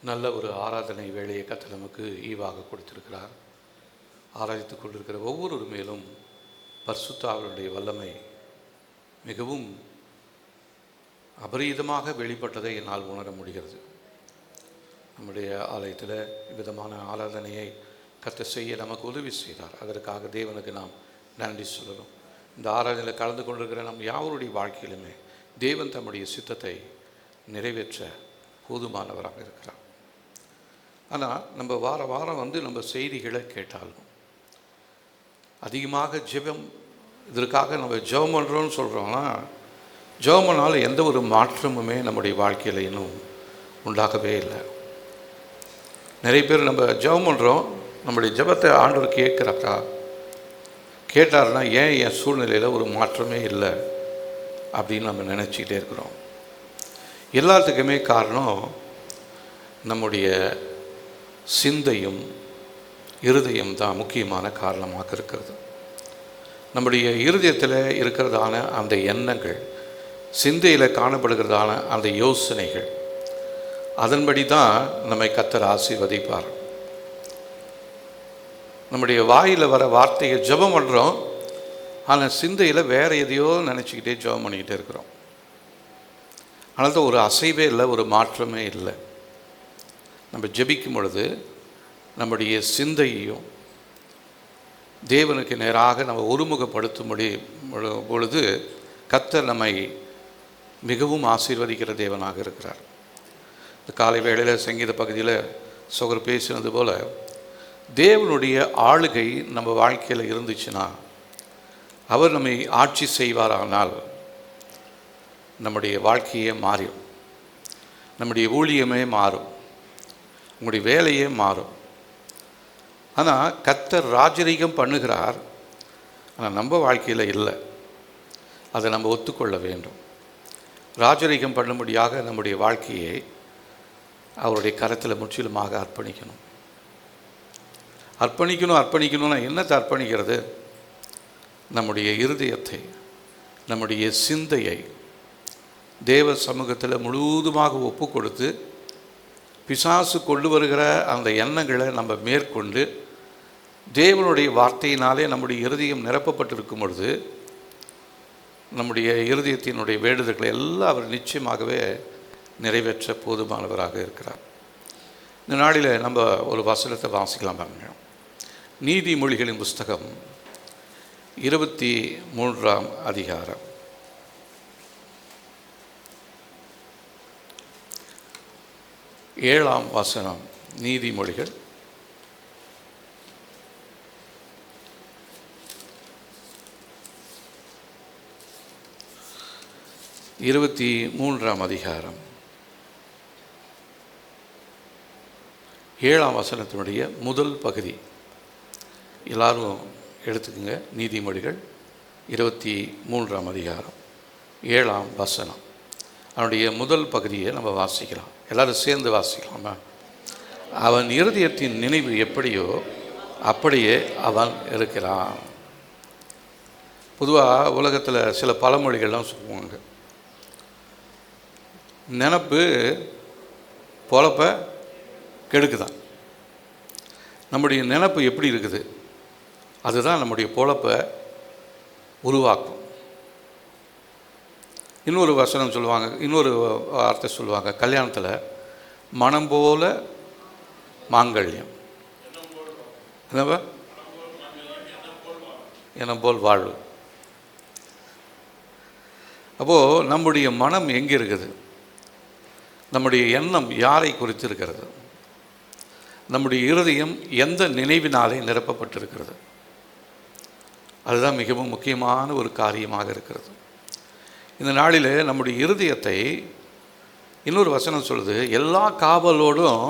நல்ல ஒரு ஆராதனை வேலையை கர்த்தர் நமக்கு ஈவாக கொடுத்திருக்கிறார். ஆராதித்து கொண்டிருக்கிற ஒவ்வொரு மேலும் பரிசுத்த ஆவியானவருடைய வல்லமை மிகவும் அபரீதமாக வெளிப்பட்டதை என்னால் உணர முடிகிறது. நம்முடைய ஆலயத்தில் விதமான ஆராதனையை கர்த்தர் செய்ய நமக்கு உதவி செய்தார். அதற்காக தேவனுக்கு நாம் நன்றி சொல்லணும். இந்த ஆராதனையில் கலந்து கொண்டிருக்கிற நம் யாவருடைய வாழ்க்கையிலுமே தேவன் தம்முடைய சித்தத்தை நிறைவேற்ற போதுமானவராக இருக்கிறார். ஆனால் நம்ம வாரம் நம்ம செய்திகளை கேட்டாலும் அதிகமாக இதற்காக நம்ம ஜெபம் பண்ணுறோன்னு சொல்கிறோம்னா ஜெபம் பண்ணாலும் எந்த ஒரு மாற்றமுமே நம்முடைய வாழ்க்கையில் இன்னும் உண்டாகவே இல்லை. நிறைய பேர் நம்ம ஜெபம் பண்ணுறோம், நம்முடைய ஜெபத்தை ஆண்டவர் கேட்டார்னா ஏன் என் சூழ்நிலையில் ஒரு மாற்றமே இல்லை அப்படின்னு நம்ம நினச்சிக்கிட்டே இருக்கிறோம். எல்லாத்துக்குமே காரணம் நம்முடைய சிந்தையும் இருதயம் தான் முக்கியமான காரணமாக இருக்கிறது. நம்முடைய இருதயத்தில் இருக்கிறதான அந்த எண்ணங்கள், சிந்தையில் காணப்படுகிறதான அந்த யோசனைகள், அதன்படி தான் நம்மை கர்த்தர் ஆசீர்வதிப்பார். நம்முடைய வாயில் வர வார்த்தையை ஜெபம் பண்ணுறோம், ஆனால் சிந்தையில் வேறு எதையோ நினச்சிக்கிட்டே ஜெபம் பண்ணிக்கிட்டே இருக்கிறோம். அதனால தான் ஒரு அசைவே இல்லை, ஒரு மாற்றமே இல்லை. நம்ம ஜெபிக்கும் பொழுது நம்முடைய சிந்தையையும் தேவனுக்கு நேராக நம்ம ஒருமுகப்படுத்தும் பொழுது கர்த்தர் நம்மை மிகவும் ஆசீர்வதிக்கிற தேவனாக இருக்கிறார். இந்த காலை வேளையில் சங்கீத பகுதியில் சகோதரர் பேசினது போல் தேவனுடைய ஆளுகை நம்ம வாழ்க்கையில் இருந்துச்சுன்னா, அவர் நம்மை ஆட்சி செய்வாரானால் நம்முடைய வாழ்க்கையே மாறும், நம்முடைய ஊழியமே மாறும், உங்களுடைய வேலையே மாறும். ஆனால் கர்த்தர் ராஜரீகம் பண்ணுகிறார், ஆனால் நம்ம வாழ்க்கையில் இல்லை. அதை நம்ம ஒத்துக்கொள்ள வேண்டும். ராஜரீகம் பண்ணும்படியாக நம்முடைய வாழ்க்கையை அவருடைய கரத்தில் முற்றிலுமாக அர்ப்பணிக்கணும்னா என்னத்தை அர்ப்பணிக்கிறது? நம்முடைய இருதயத்தை, நம்முடைய சிந்தையை தேவ சமூகத்தில் முழுவதுமாக ஒப்பு கொடுத்து பிசாசு கொண்டு வருகிற அந்த எண்ணங்களை நம்ம மேற்கொண்டு தேவனுடைய வார்த்தையினாலே நம்முடைய இருதயம் நிரப்பப்பட்டிருக்கும் பொழுது நம்முடைய இருதயத்தினுடைய வேண்டுதல்களை எல்லாம் அவர் நிச்சயமாகவே நிறைவேற்ற போதுமானவராக இருக்கிறார். இந்த நாளில் நம்ம ஒரு வசனத்தை வாசிக்கலாம் பாருங்க. நீதிமொழிகளின் புஸ்தகம் 23ஆம் அதிகாரம் 7ஆம் வசனம். நீதிமொழிகள் 23ஆம் அதிகாரம் 7ஆம் வசனத்தினுடைய முதல் பகுதி எல்லாரும் எடுத்துக்கோங்க. நீதிமொழிகள் 23ஆம் அதிகாரம் 7ஆம் வசனம், அவனுடைய முதல் பகுதியை நம்ம வாசிக்கலாம். எல்லாரும் சேர்ந்து வாசிக்கலாமா? அவன் இருதயத்தின் நினைவு எப்படியோ அப்படியே அவன் இருக்கிறான். பொதுவாக உலகத்தில் சில பழமொழிகள்லாம் சொல்லுவாங்க. நினப்பு பொழப்பை கெடுக்குதான். நம்முடைய நினப்பு எப்படி இருக்குது அதுதான் நம்முடைய பொழப்பை உருவாக்கும். இன்னொரு வசனம் சொல்லுவாங்க, இன்னொரு வார்த்தை சொல்லுவாங்க, கல்யாணத்தில் மனம் போல மாங்கல்யம், எண்ணம் போல் வாழ்வு. அப்போது நம்முடைய மனம் எங்கே இருக்குது? நம்முடைய எண்ணம் யாரை குறித்து இருக்கிறது? நம்முடைய இருதயம் எந்த நினைவினாலே நிரப்பப்பட்டிருக்கிறது? அதுதான் மிகவும் முக்கியமான ஒரு காரியமாக இருக்கிறது. இந்த நாளில் நம்முடைய இருதயத்தை இன்னொரு வசனம் சொல்லுது, எல்லா காவலோடும்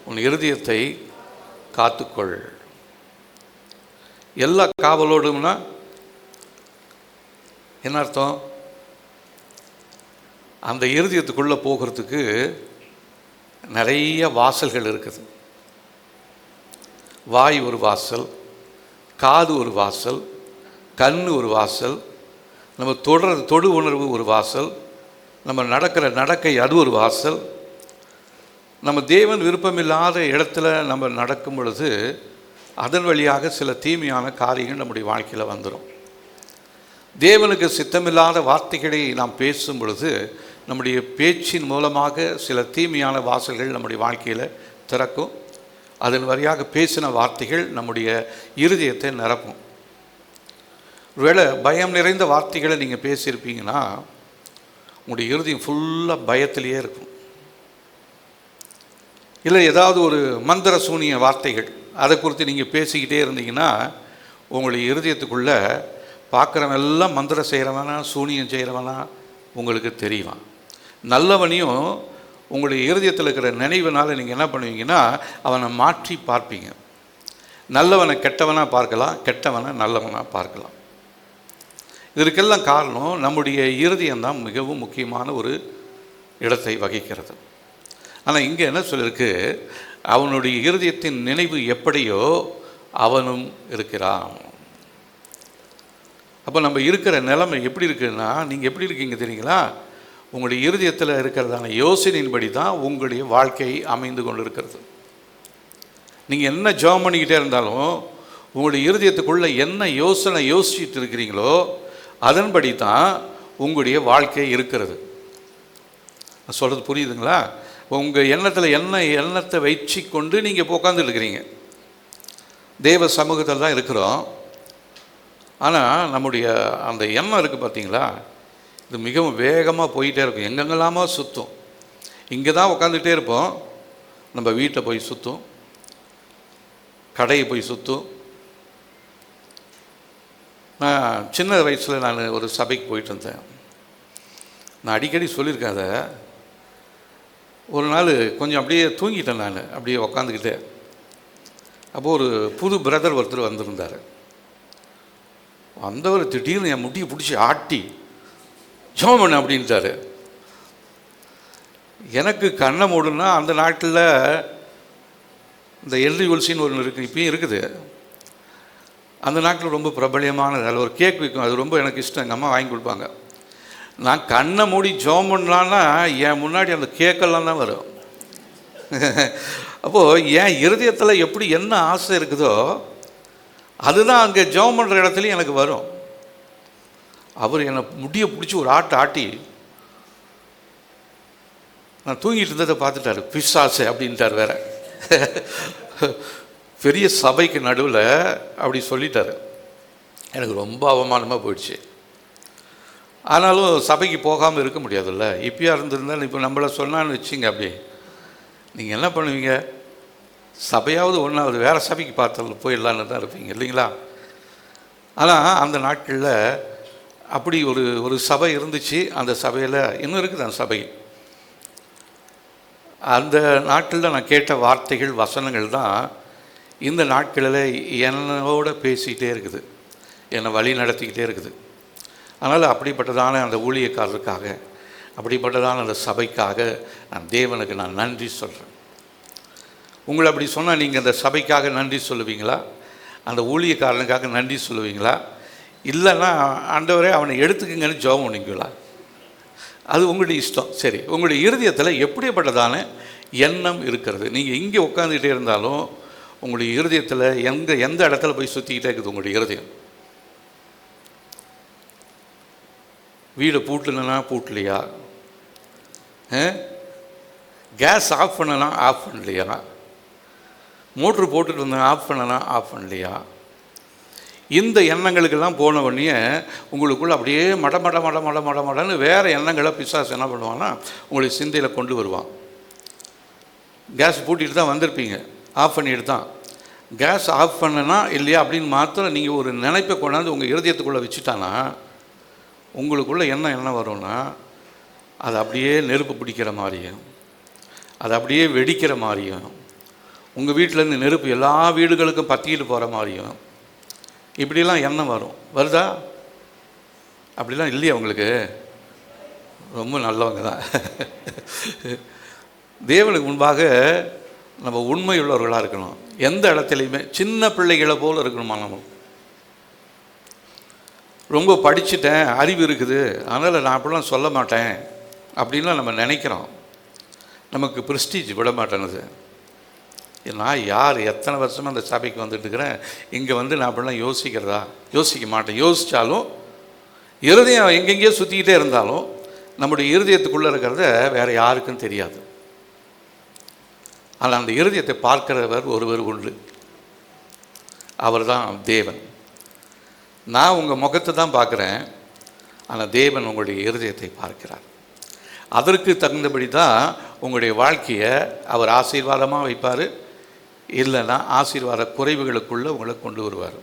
உன் இருதயத்தை காத்துக்கொள். எல்லா காவலோடும்னா என்ன அர்த்தம்? அந்த இருதயத்துக்குள்ளே போகிறதுக்கு நிறைய வாசல்கள் இருக்குது. வாய் ஒரு வாசல், காது ஒரு வாசல், கண் ஒரு வாசல், நம்ம தொடு உணர்வு ஒரு வாசல், நம்ம நடக்கிற நடக்கை அது ஒரு வாசல். நம்ம தேவன் விருப்பமில்லாத இடத்துல நம்ம நடக்கும் பொழுது அதன் வழியாக சில தீமையான காரியங்கள் நம்முடைய வாழ்க்கையில் வந்துடும். தேவனுக்கு சித்தமில்லாத வார்த்தைகளை நாம் பேசும் பொழுது நம்முடைய பேச்சின் மூலமாக சில தீமையான வாசல்கள் நம்முடைய வாழ்க்கையில் திறக்கும். அதன் வழியாக பேசின வார்த்தைகள் நம்முடைய இருதயத்தை நிரப்பும். ஒருவேளை பயம் நிறைந்த வார்த்தைகளை நீங்கள் பேசியிருப்பீங்கன்னா உங்களுடைய இருதயம் ஃபுல்லாக பயத்திலேயே இருக்கும். இல்லை ஏதாவது ஒரு மந்திர சூனிய வார்த்தைகள் அதை குறித்து நீங்கள் பேசிக்கிட்டே இருந்தீங்கன்னா உங்களுடைய இருதயத்துக்குள்ளே பார்க்குறவன் எல்லாம் மந்திரம் செய்கிறவனா சூனியம் செய்கிறவனா உங்களுக்கு தெரியும். நல்லவனையும் உங்களுடைய இருதயத்தில் இருக்கிற நினைவுனால் நீங்கள் என்ன பண்ணுவீங்கன்னா அவனை மாற்றி பார்ப்பீங்க. நல்லவனை கெட்டவனாக பார்க்கலாம், கெட்டவனை நல்லவனாக பார்க்கலாம். இதற்கெல்லாம் காரணம் நம்முடைய இருதயம்தான் மிகவும் முக்கியமான ஒரு இடத்தை வகிக்கிறது. ஆனால் இங்கே என்ன சொல்லியிருக்கு, அவனுடைய இருதயத்தின் நினைவு எப்படியோ அவனும் இருக்கிறான். அப்போ நம்ம இருக்கிற நிலைமை எப்படி இருக்குன்னா, நீங்கள் எப்படி இருக்கீங்க தெரியுங்களா? உங்களுடைய இருதயத்தில் இருக்கிறதான யோசனையின்படி தான் உங்களுடைய வாழ்க்கை அமைந்து கொண்டு இருக்கிறது. நீங்கள் என்ன ஜெபம் பண்ணிக்கிட்டே இருந்தாலும் உங்களுடைய இருதயத்துக்குள்ளே என்ன யோசனை யோசிச்சுட்டு இருக்கிறீங்களோ அதன்படி தான் உங்களுடைய வாழ்க்கை இருக்கிறது. சொல்கிறது புரியுதுங்களா? உங்கள் எண்ணத்தில் என்ன எண்ணத்தை வச்சு கொண்டு நீங்கள் இப்போ உட்காந்துட்டு இருக்கிறீங்க. தேவ சமூகத்தில் தான் இருக்கிறோம். ஆனால் நம்முடைய அந்த எண்ணம் இருக்குது பார்த்தீங்களா, இது மிகவும் வேகமாக போயிட்டே இருக்கும். எங்கெங்கெல்லாமோ சுற்றும். இங்கே தான் உட்காந்துக்கிட்டே இருப்போம். நம்ம வீட்டில் போய் சுற்றும், கடையை போய் சுற்றும். நான் சின்ன வயசில் நான் ஒரு சபைக்கு போயிட்டு இருந்தேன். நான் அடிக்கடி சொல்லியிருக்கேன் அதை. ஒரு நாள் கொஞ்சம் அப்படியே தூங்கிட்டேன். நான் அப்படியே உக்காந்துக்கிட்டே அப்போது ஒரு புது பிரதர் ஒருத்தர் வந்திருந்தார். வந்தவர் திடீர்னு என் முடியை பிடிச்சி ஆட்டி ஜெபம் பண்ண அப்படின்ட்டார். எனக்கு கண்ணை மூடுன்னா அந்த நாட்டில் இந்த எல்ரி ஒல்சின்னு ஒன்று இருக்குது, இப்பயும் இருக்குது. அந்த நாட்டில் ரொம்ப பிரபலியமானது. அதில் ஒரு கேக் விற்கும், அது ரொம்ப எனக்கு இஷ்டம். எங்கள் அம்மா வாங்கி கொடுப்பாங்க. நான் கண்ணை மூடி ஜெபம் பண்ணலான்னா என் முன்னாடி அந்த கேக்கெல்லாம் தான் வரும். அப்போது என் இருதயத்தில் எப்படி என்ன ஆசை இருக்குதோ அதுதான் அங்கே ஜெபம் பண்ணுற இடத்துலையும் எனக்கு வரும். அவர் என்னை முடியை பிடிச்சி ஒரு ஆட்டி நான் தூங்கிட்டு இருந்ததை பார்த்துட்டாரு. பிசாசு அப்படின்ட்டார். வேற பெரிய சபைக்கு நடுவில் அப்படி சொல்லிட்டார். எனக்கு ரொம்ப அவமானமாக போயிடுச்சு. ஆனாலும் சபைக்கு போகாமல் இருக்க முடியாதுல்ல. இப்பயா இருந்திருந்தால் இப்போ நம்மளை சொன்னான்னு வச்சுங்க, அப்படி நீங்கள் என்ன பண்ணுவீங்க? சபையாவது ஒன்றாவது வேறு சபைக்கு பார்த்தாலும் போயிடலான்னு தான் இருப்பீங்க இல்லைங்களா? ஆனால் அந்த நாட்களில் அப்படி ஒரு சபை இருந்துச்சு. அந்த சபையில் இன்னும் இருக்குது. அந்த சபை அந்த நாட்களில் நான் கேட்ட வார்த்தைகள் வசனங்கள் தான் இந்த நாட்களில் என்னோட பேசிக்கிட்டே இருக்குது, என்னை வழி நடத்திக்கிட்டே இருக்குது. அதனால் அப்படிப்பட்டதான அந்த ஊழியக்காரருக்காக, அப்படிப்பட்டதான அந்த சபைக்காக நான் தேவனுக்கு நான் நன்றி சொல்கிறேன். உங்களை அப்படி சொன்னால் நீங்கள் அந்த சபைக்காக நன்றி சொல்லுவீங்களா? அந்த ஊழியக்காரனுக்காக நன்றி சொல்லுவீங்களா? இல்லைன்னா ஆண்டவரே அவனை எடுத்துக்குங்கன்னு ஜெபம் பண்ணிக்குங்களா? அது உங்களுடைய இஷ்டம். சரி, உங்களுடைய இருதயத்தில் எப்படிப்பட்டதான எண்ணம் இருக்கிறது? நீங்கள் இங்கே உட்காந்துக்கிட்டே இருந்தாலும் உங்களுடைய இருதயத்தில் எந்த இடத்துல போய் சுற்றிக்கிட்டே இருக்குது உங்களுடைய இருதயம்? வீடை பூட்டணுன்னா பூட்டலையா? கேஸ் ஆஃப் பண்ணனா ஆஃப் பண்ணலையா? மோட்ரு போட்டுட்டு வந்தேன் ஆஃப் பண்ணனா ஆஃப் பண்ணலையா? இந்த எண்ணங்களுக்கெல்லாம் போன உடனே உங்களுக்குள்ள அப்படியே மடன்னு வேறு எண்ணங்களை பிசாசு என்ன பண்ணுவான்னா உங்களுடைய சிந்தையில் கொண்டு வருவான். கேஸ் பூட்டிட்டு தான் வந்திருப்பீங்க, ஆஃப் பண்ணிட்டு தான். கேஸ் ஆஃப் பண்ணனா இல்லையா அப்படின்னு மாத்திரம் நீங்கள் ஒரு நினைப்பை கொண்டாந்து உங்கள் இருதயத்துக்குள்ளே வச்சுட்டானா உங்களுக்குள்ளே என்ன வரும்னா அது அப்படியே நெருப்பு பிடிக்கிற மாதிரியும், அது அப்படியே வெடிக்கிற மாதிரியும், உங்கள் வீட்டிலேருந்து நெருப்பு எல்லா வீடுகளுக்கும் பற்றிக்கிட்டு போகிற மாதிரியும் இப்படிலாம் எண்ணம் வருதா? அப்படிலாம் இல்லையா உங்களுக்கு? ரொம்ப நல்லவங்க தான். தேவனுக்கு முன்பாக நம்ம உண்மையுள்ளவர்களாக இருக்கணும். எந்த இடத்துலையுமே சின்ன பிள்ளைகளை போல் இருக்கணுமா? நம்ம ரொம்ப படிச்சுட்டேன், அறிவு இருக்குது, அதனால் நான் அப்படிலாம் சொல்ல மாட்டேன் அப்படின்லாம் நம்ம நினைக்கிறோம். நமக்கு ப்ரெஸ்டீஜ் விட மாட்டேனுது. நான் யார், எத்தனை வருஷமாக அந்த சபைக்கு வந்துட்டுருக்கிறேன், இங்கே வந்து நான் அப்படிலாம் யோசிக்க மாட்டேன். யோசித்தாலும் இருதயம் எங்கெங்கேயோ சுற்றிக்கிட்டே இருந்தாலும் நம்முடைய இருதயத்துக்குள்ளே இருக்கிறத வேறு யாருக்கும் தெரியாது. ஆனால் அந்த இருதயத்தை பார்க்கிறவர் ஒருவர் உண்டு, அவர் தான் தேவன். நான் உங்கள் முகத்தை தான் பார்க்குறேன், ஆனால் தேவன் உங்களுடைய இருதயத்தை பார்க்கிறார். அதற்கு தகுந்தபடி தான் உங்களுடைய வாழ்க்கையை அவர் ஆசீர்வாதமாக வைப்பார், இல்லைன்னா ஆசீர்வாத குறைவுகளுக்குள்ளே உங்களை கொண்டு வருவார்.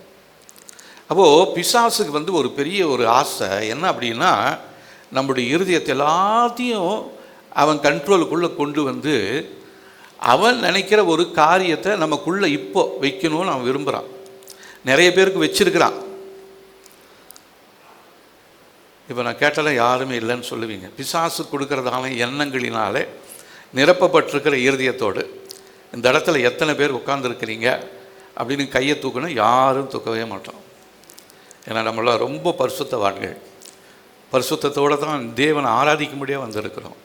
அப்போது பிசாசுக்கு வந்து ஒரு பெரிய ஒரு ஆசை என்ன அப்படின்னா, நம்முடைய இருதயத்தை எல்லாத்தையும் அவன் கண்ட்ரோலுக்குள்ளே கொண்டு வந்து அவன் நினைக்கிற ஒரு காரியத்தை நமக்குள்ளே இப்போ வைக்கணும்னு அவன் விரும்புகிறான். நிறைய பேருக்கு வச்சிருக்கிறான். இப்போ நான் கேட்டாலும் யாருமே இல்லைன்னு சொல்லுவீங்க. பிசாசு கொடுக்கறதான எண்ணங்களினாலே நிரப்பப்பட்டிருக்கிற இருதயத்தோடு இந்த இடத்துல எத்தனை பேர் உட்கார்ந்துருக்கிறீங்க அப்படின்னு கையை தூக்கணும். யாரும் தூக்கவே மாட்டோம். ஏன்னா நம்மளாம் ரொம்ப பரிசுத்தவான்கள், பரிசுத்தத்தோடு தான் தேவனை ஆராதிக்க முடியாது வந்திருக்கிறோம்.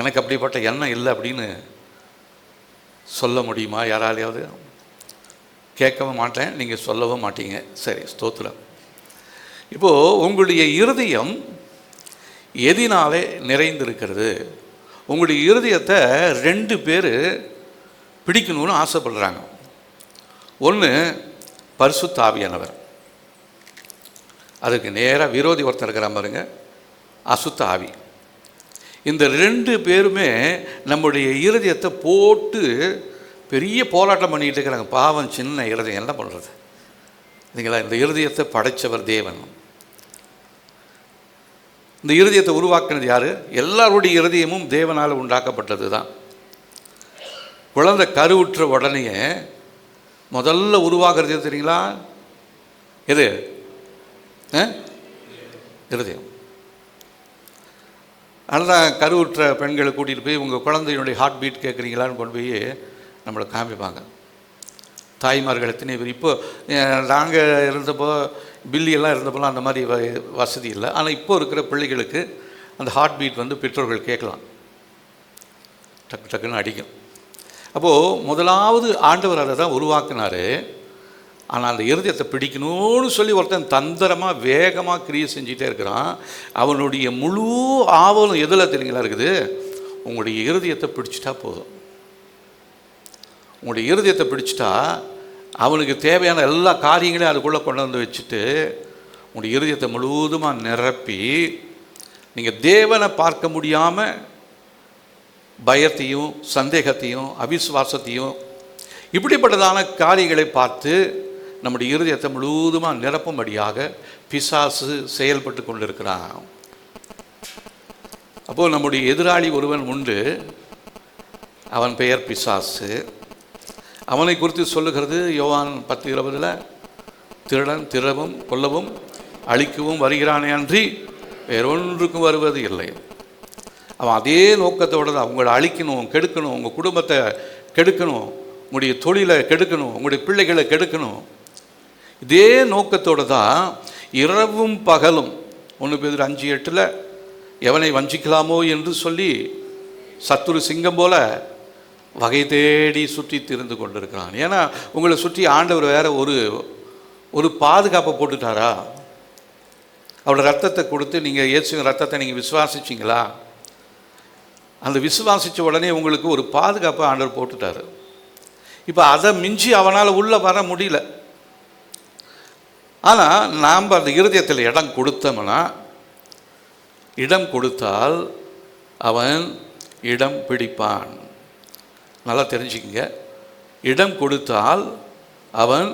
எனக்கு அப்படிப்பட்ட எண்ணம் இல்லை அப்படின்னு சொல்ல முடியுமா யாராலையாவது? கேட்கவும் மாட்டேன், நீங்கள் சொல்லவும் மாட்டீங்க. சரி, ஸ்தோத்திரம். இப்போது உங்களுடைய இருதயம் எதினாலே நிறைந்திருக்கிறது? உங்களுடைய இருதயத்தை 2 பேர் பிடிக்கணும்னு ஆசைப்படுறாங்க. ஒன்று பரிசுத்த ஆவியானவர், அதுக்கு நேராக விரோதி ஒருத்தர் இருக்கிற பாருங்க, அசுத்த ஆவி. இந்த 2 பேருமே நம்முடைய இருதயத்தை போட்டு பெரிய போராட்டம் பண்ணிகிட்டு இருக்கிறாங்க. பாவம், சின்ன இருதயம், என்ன பண்ணுறது? இல்லைங்களா? இந்த இருதயத்தை படைத்தவர் தேவன். இந்த இருதயத்தை உருவாக்குனது யார்? எல்லாருடைய இருதயமும் தேவனால் உண்டாக்கப்பட்டது தான். குழந்தை கருவுற்ற உடனே முதல்ல உருவாகிறது தெரியுங்களா? எது? இருதயம். அதனால் கருவுற்ற பெண்களை கூட்டிகிட்டு போய் உங்கள் குழந்தையினுடைய ஹார்ட் பீட் கேட்குறீங்களான்னு கொண்டு போய் நம்மளை காமிப்பாங்க. தாய்மார்கள் எத்தனை பேர்? இப்போ நாங்கள் இருந்தப்போ, பில்லியெல்லாம் இருந்தப்போலாம் அந்த மாதிரி வசதி இல்லை. ஆனால் இப்போ இருக்கிற பிள்ளைகளுக்கு அந்த ஹார்ட் பீட் வந்து பெற்றோர்கள் கேட்கலாம், டக்கு டக்குன்னு அடிக்கும். அப்போது முதலாவது ஆண்டவர் அதை தான் உருவாக்குனார். ஆனால் அந்த இருதயத்தை பிடிக்கணும்னு சொல்லி ஒருத்தன் தந்திரமாக வேகமாக கிரியை செஞ்சிட்டே இருக்கிறான். அவனுடைய முழு ஆவலும் எதில் தெரியுங்களா இருக்குது? உங்களுடைய இருதயத்தை பிடிச்சிட்டா போதும். உங்களுடைய இருதயத்தை பிடிச்சிட்டா அவனுக்கு தேவையான எல்லா காரியங்களையும் அதுக்குள்ளே கொண்டு வந்து வச்சுட்டு உங்களுடைய இருதயத்தை முழுவதுமாக நிரப்பி நீங்கள் தேவனை பார்க்க முடியாமல் பயத்தையும் சந்தேகத்தையும் அவிசுவாசத்தையும் இப்படிப்பட்டதான காரியங்களை பார்த்து நம்முடைய இருதயத்தை முழுவதுமாக நிரப்பும்படியாக பிசாசு செயல்பட்டு கொண்டிருக்கிறான். அப்போது நம்முடைய எதிராளி ஒருவன் உண்டு, அவன் பெயர் பிசாசு. அவனை குறித்து சொல்லுகிறது யோவான் 10:20, திருடன் திறவும் கொல்லவும் அழிக்கவும் வருகிறானே அன்றி வேறொன்றுக்கும் வருவது இல்லை. அவன் அதே நோக்கத்தோடு தான் உங்களை அழிக்கணும், கெடுக்கணும், உங்கள் குடும்பத்தை கெடுக்கணும், உங்களுடைய தொழிலை கெடுக்கணும், உங்களுடைய பிள்ளைகளை கெடுக்கணும். இதே நோக்கத்தோடு தான் இரவும் பகலும் 1 பேதுரு 5:8 எவனை வஞ்சிக்கலாமோ என்று சொல்லி சத்துரு சிங்கம் போல வகை தேடி சுற்றி திரிந்து கொண்டிருக்கிறான். ஏன்னா உங்களை சுற்றி ஆண்டவர் வேற ஒரு பாதுகாப்பை போட்டுட்டாரா? அவரோட ரத்தத்தை கொடுத்து நீங்கள் இயேசுவின் ரத்தத்தை நீங்கள் விசுவாசிச்சிங்களா? அந்த விசுவாசித்த உடனே உங்களுக்கு ஒரு பாதுகாப்பை ஆண்டவர் போட்டுட்டார். இப்போ அதை மிஞ்சி அவனால் உள்ளே வர முடியல. ஆனால் நாம் அந்த இருதயத்தில் இடம் கொடுத்தோம்னா, இடம் கொடுத்தால் அவன் இடம் பிடிப்பான். நல்லா தெரிஞ்சுக்கங்க, இடம் கொடுத்தால் அவன்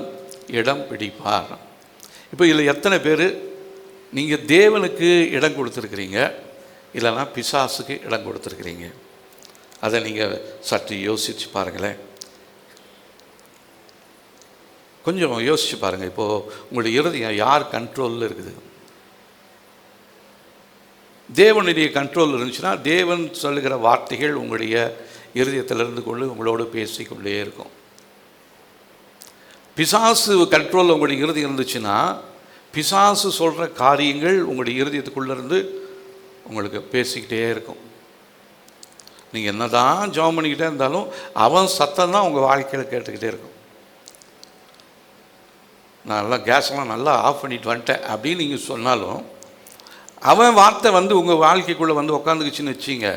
இடம் பிடிப்பான். இப்போ இதில் எத்தனை பேர் நீங்கள் தேவனுக்கு இடம் கொடுத்துருக்கிறீங்க, இல்லைன்னா பிசாசுக்கு இடம் கொடுத்துருக்கிறீங்க? அதை நீங்கள் சற்று யோசித்து பாருங்களேன். கொஞ்சம் யோசித்து பாருங்கள். இப்போது உங்களுடைய இருதயம் யார் கண்ட்ரோலில் இருக்குது? தேவனுடைய கண்ட்ரோல் இருந்துச்சுன்னா தேவன் சொல்லுகிற வார்த்தைகள் உங்களுடைய இருதயத்திலிருந்து கொண்டு உங்களோடு பேசிக்கொண்டே இருக்கும். பிசாசு கண்ட்ரோல் உங்களுடைய இருதயம் இருந்துச்சுன்னா பிசாசு சொல்கிற காரியங்கள் உங்களுடைய இருதயத்துக்குள்ளேருந்து உங்களுக்கு பேசிக்கிட்டே இருக்கும். நீங்கள் என்ன தான் ஜெபம் பண்ணிக்கிட்டே இருந்தாலும் அவன் சத்தம் தான் உங்கள் வாழ்க்கையில் கேட்டுக்கிட்டே இருக்கும். நான் எல்லாம் கேஸ்லாம் நல்லா ஆஃப் பண்ணிட்டு வந்துட்டேன் அப்படின்னு நீங்கள் சொன்னாலும் அவன் வார்த்தை வந்து உங்கள் வாழ்க்கைக்குள்ளே வந்து உக்காந்துக்குச்சின்னு வச்சிங்க,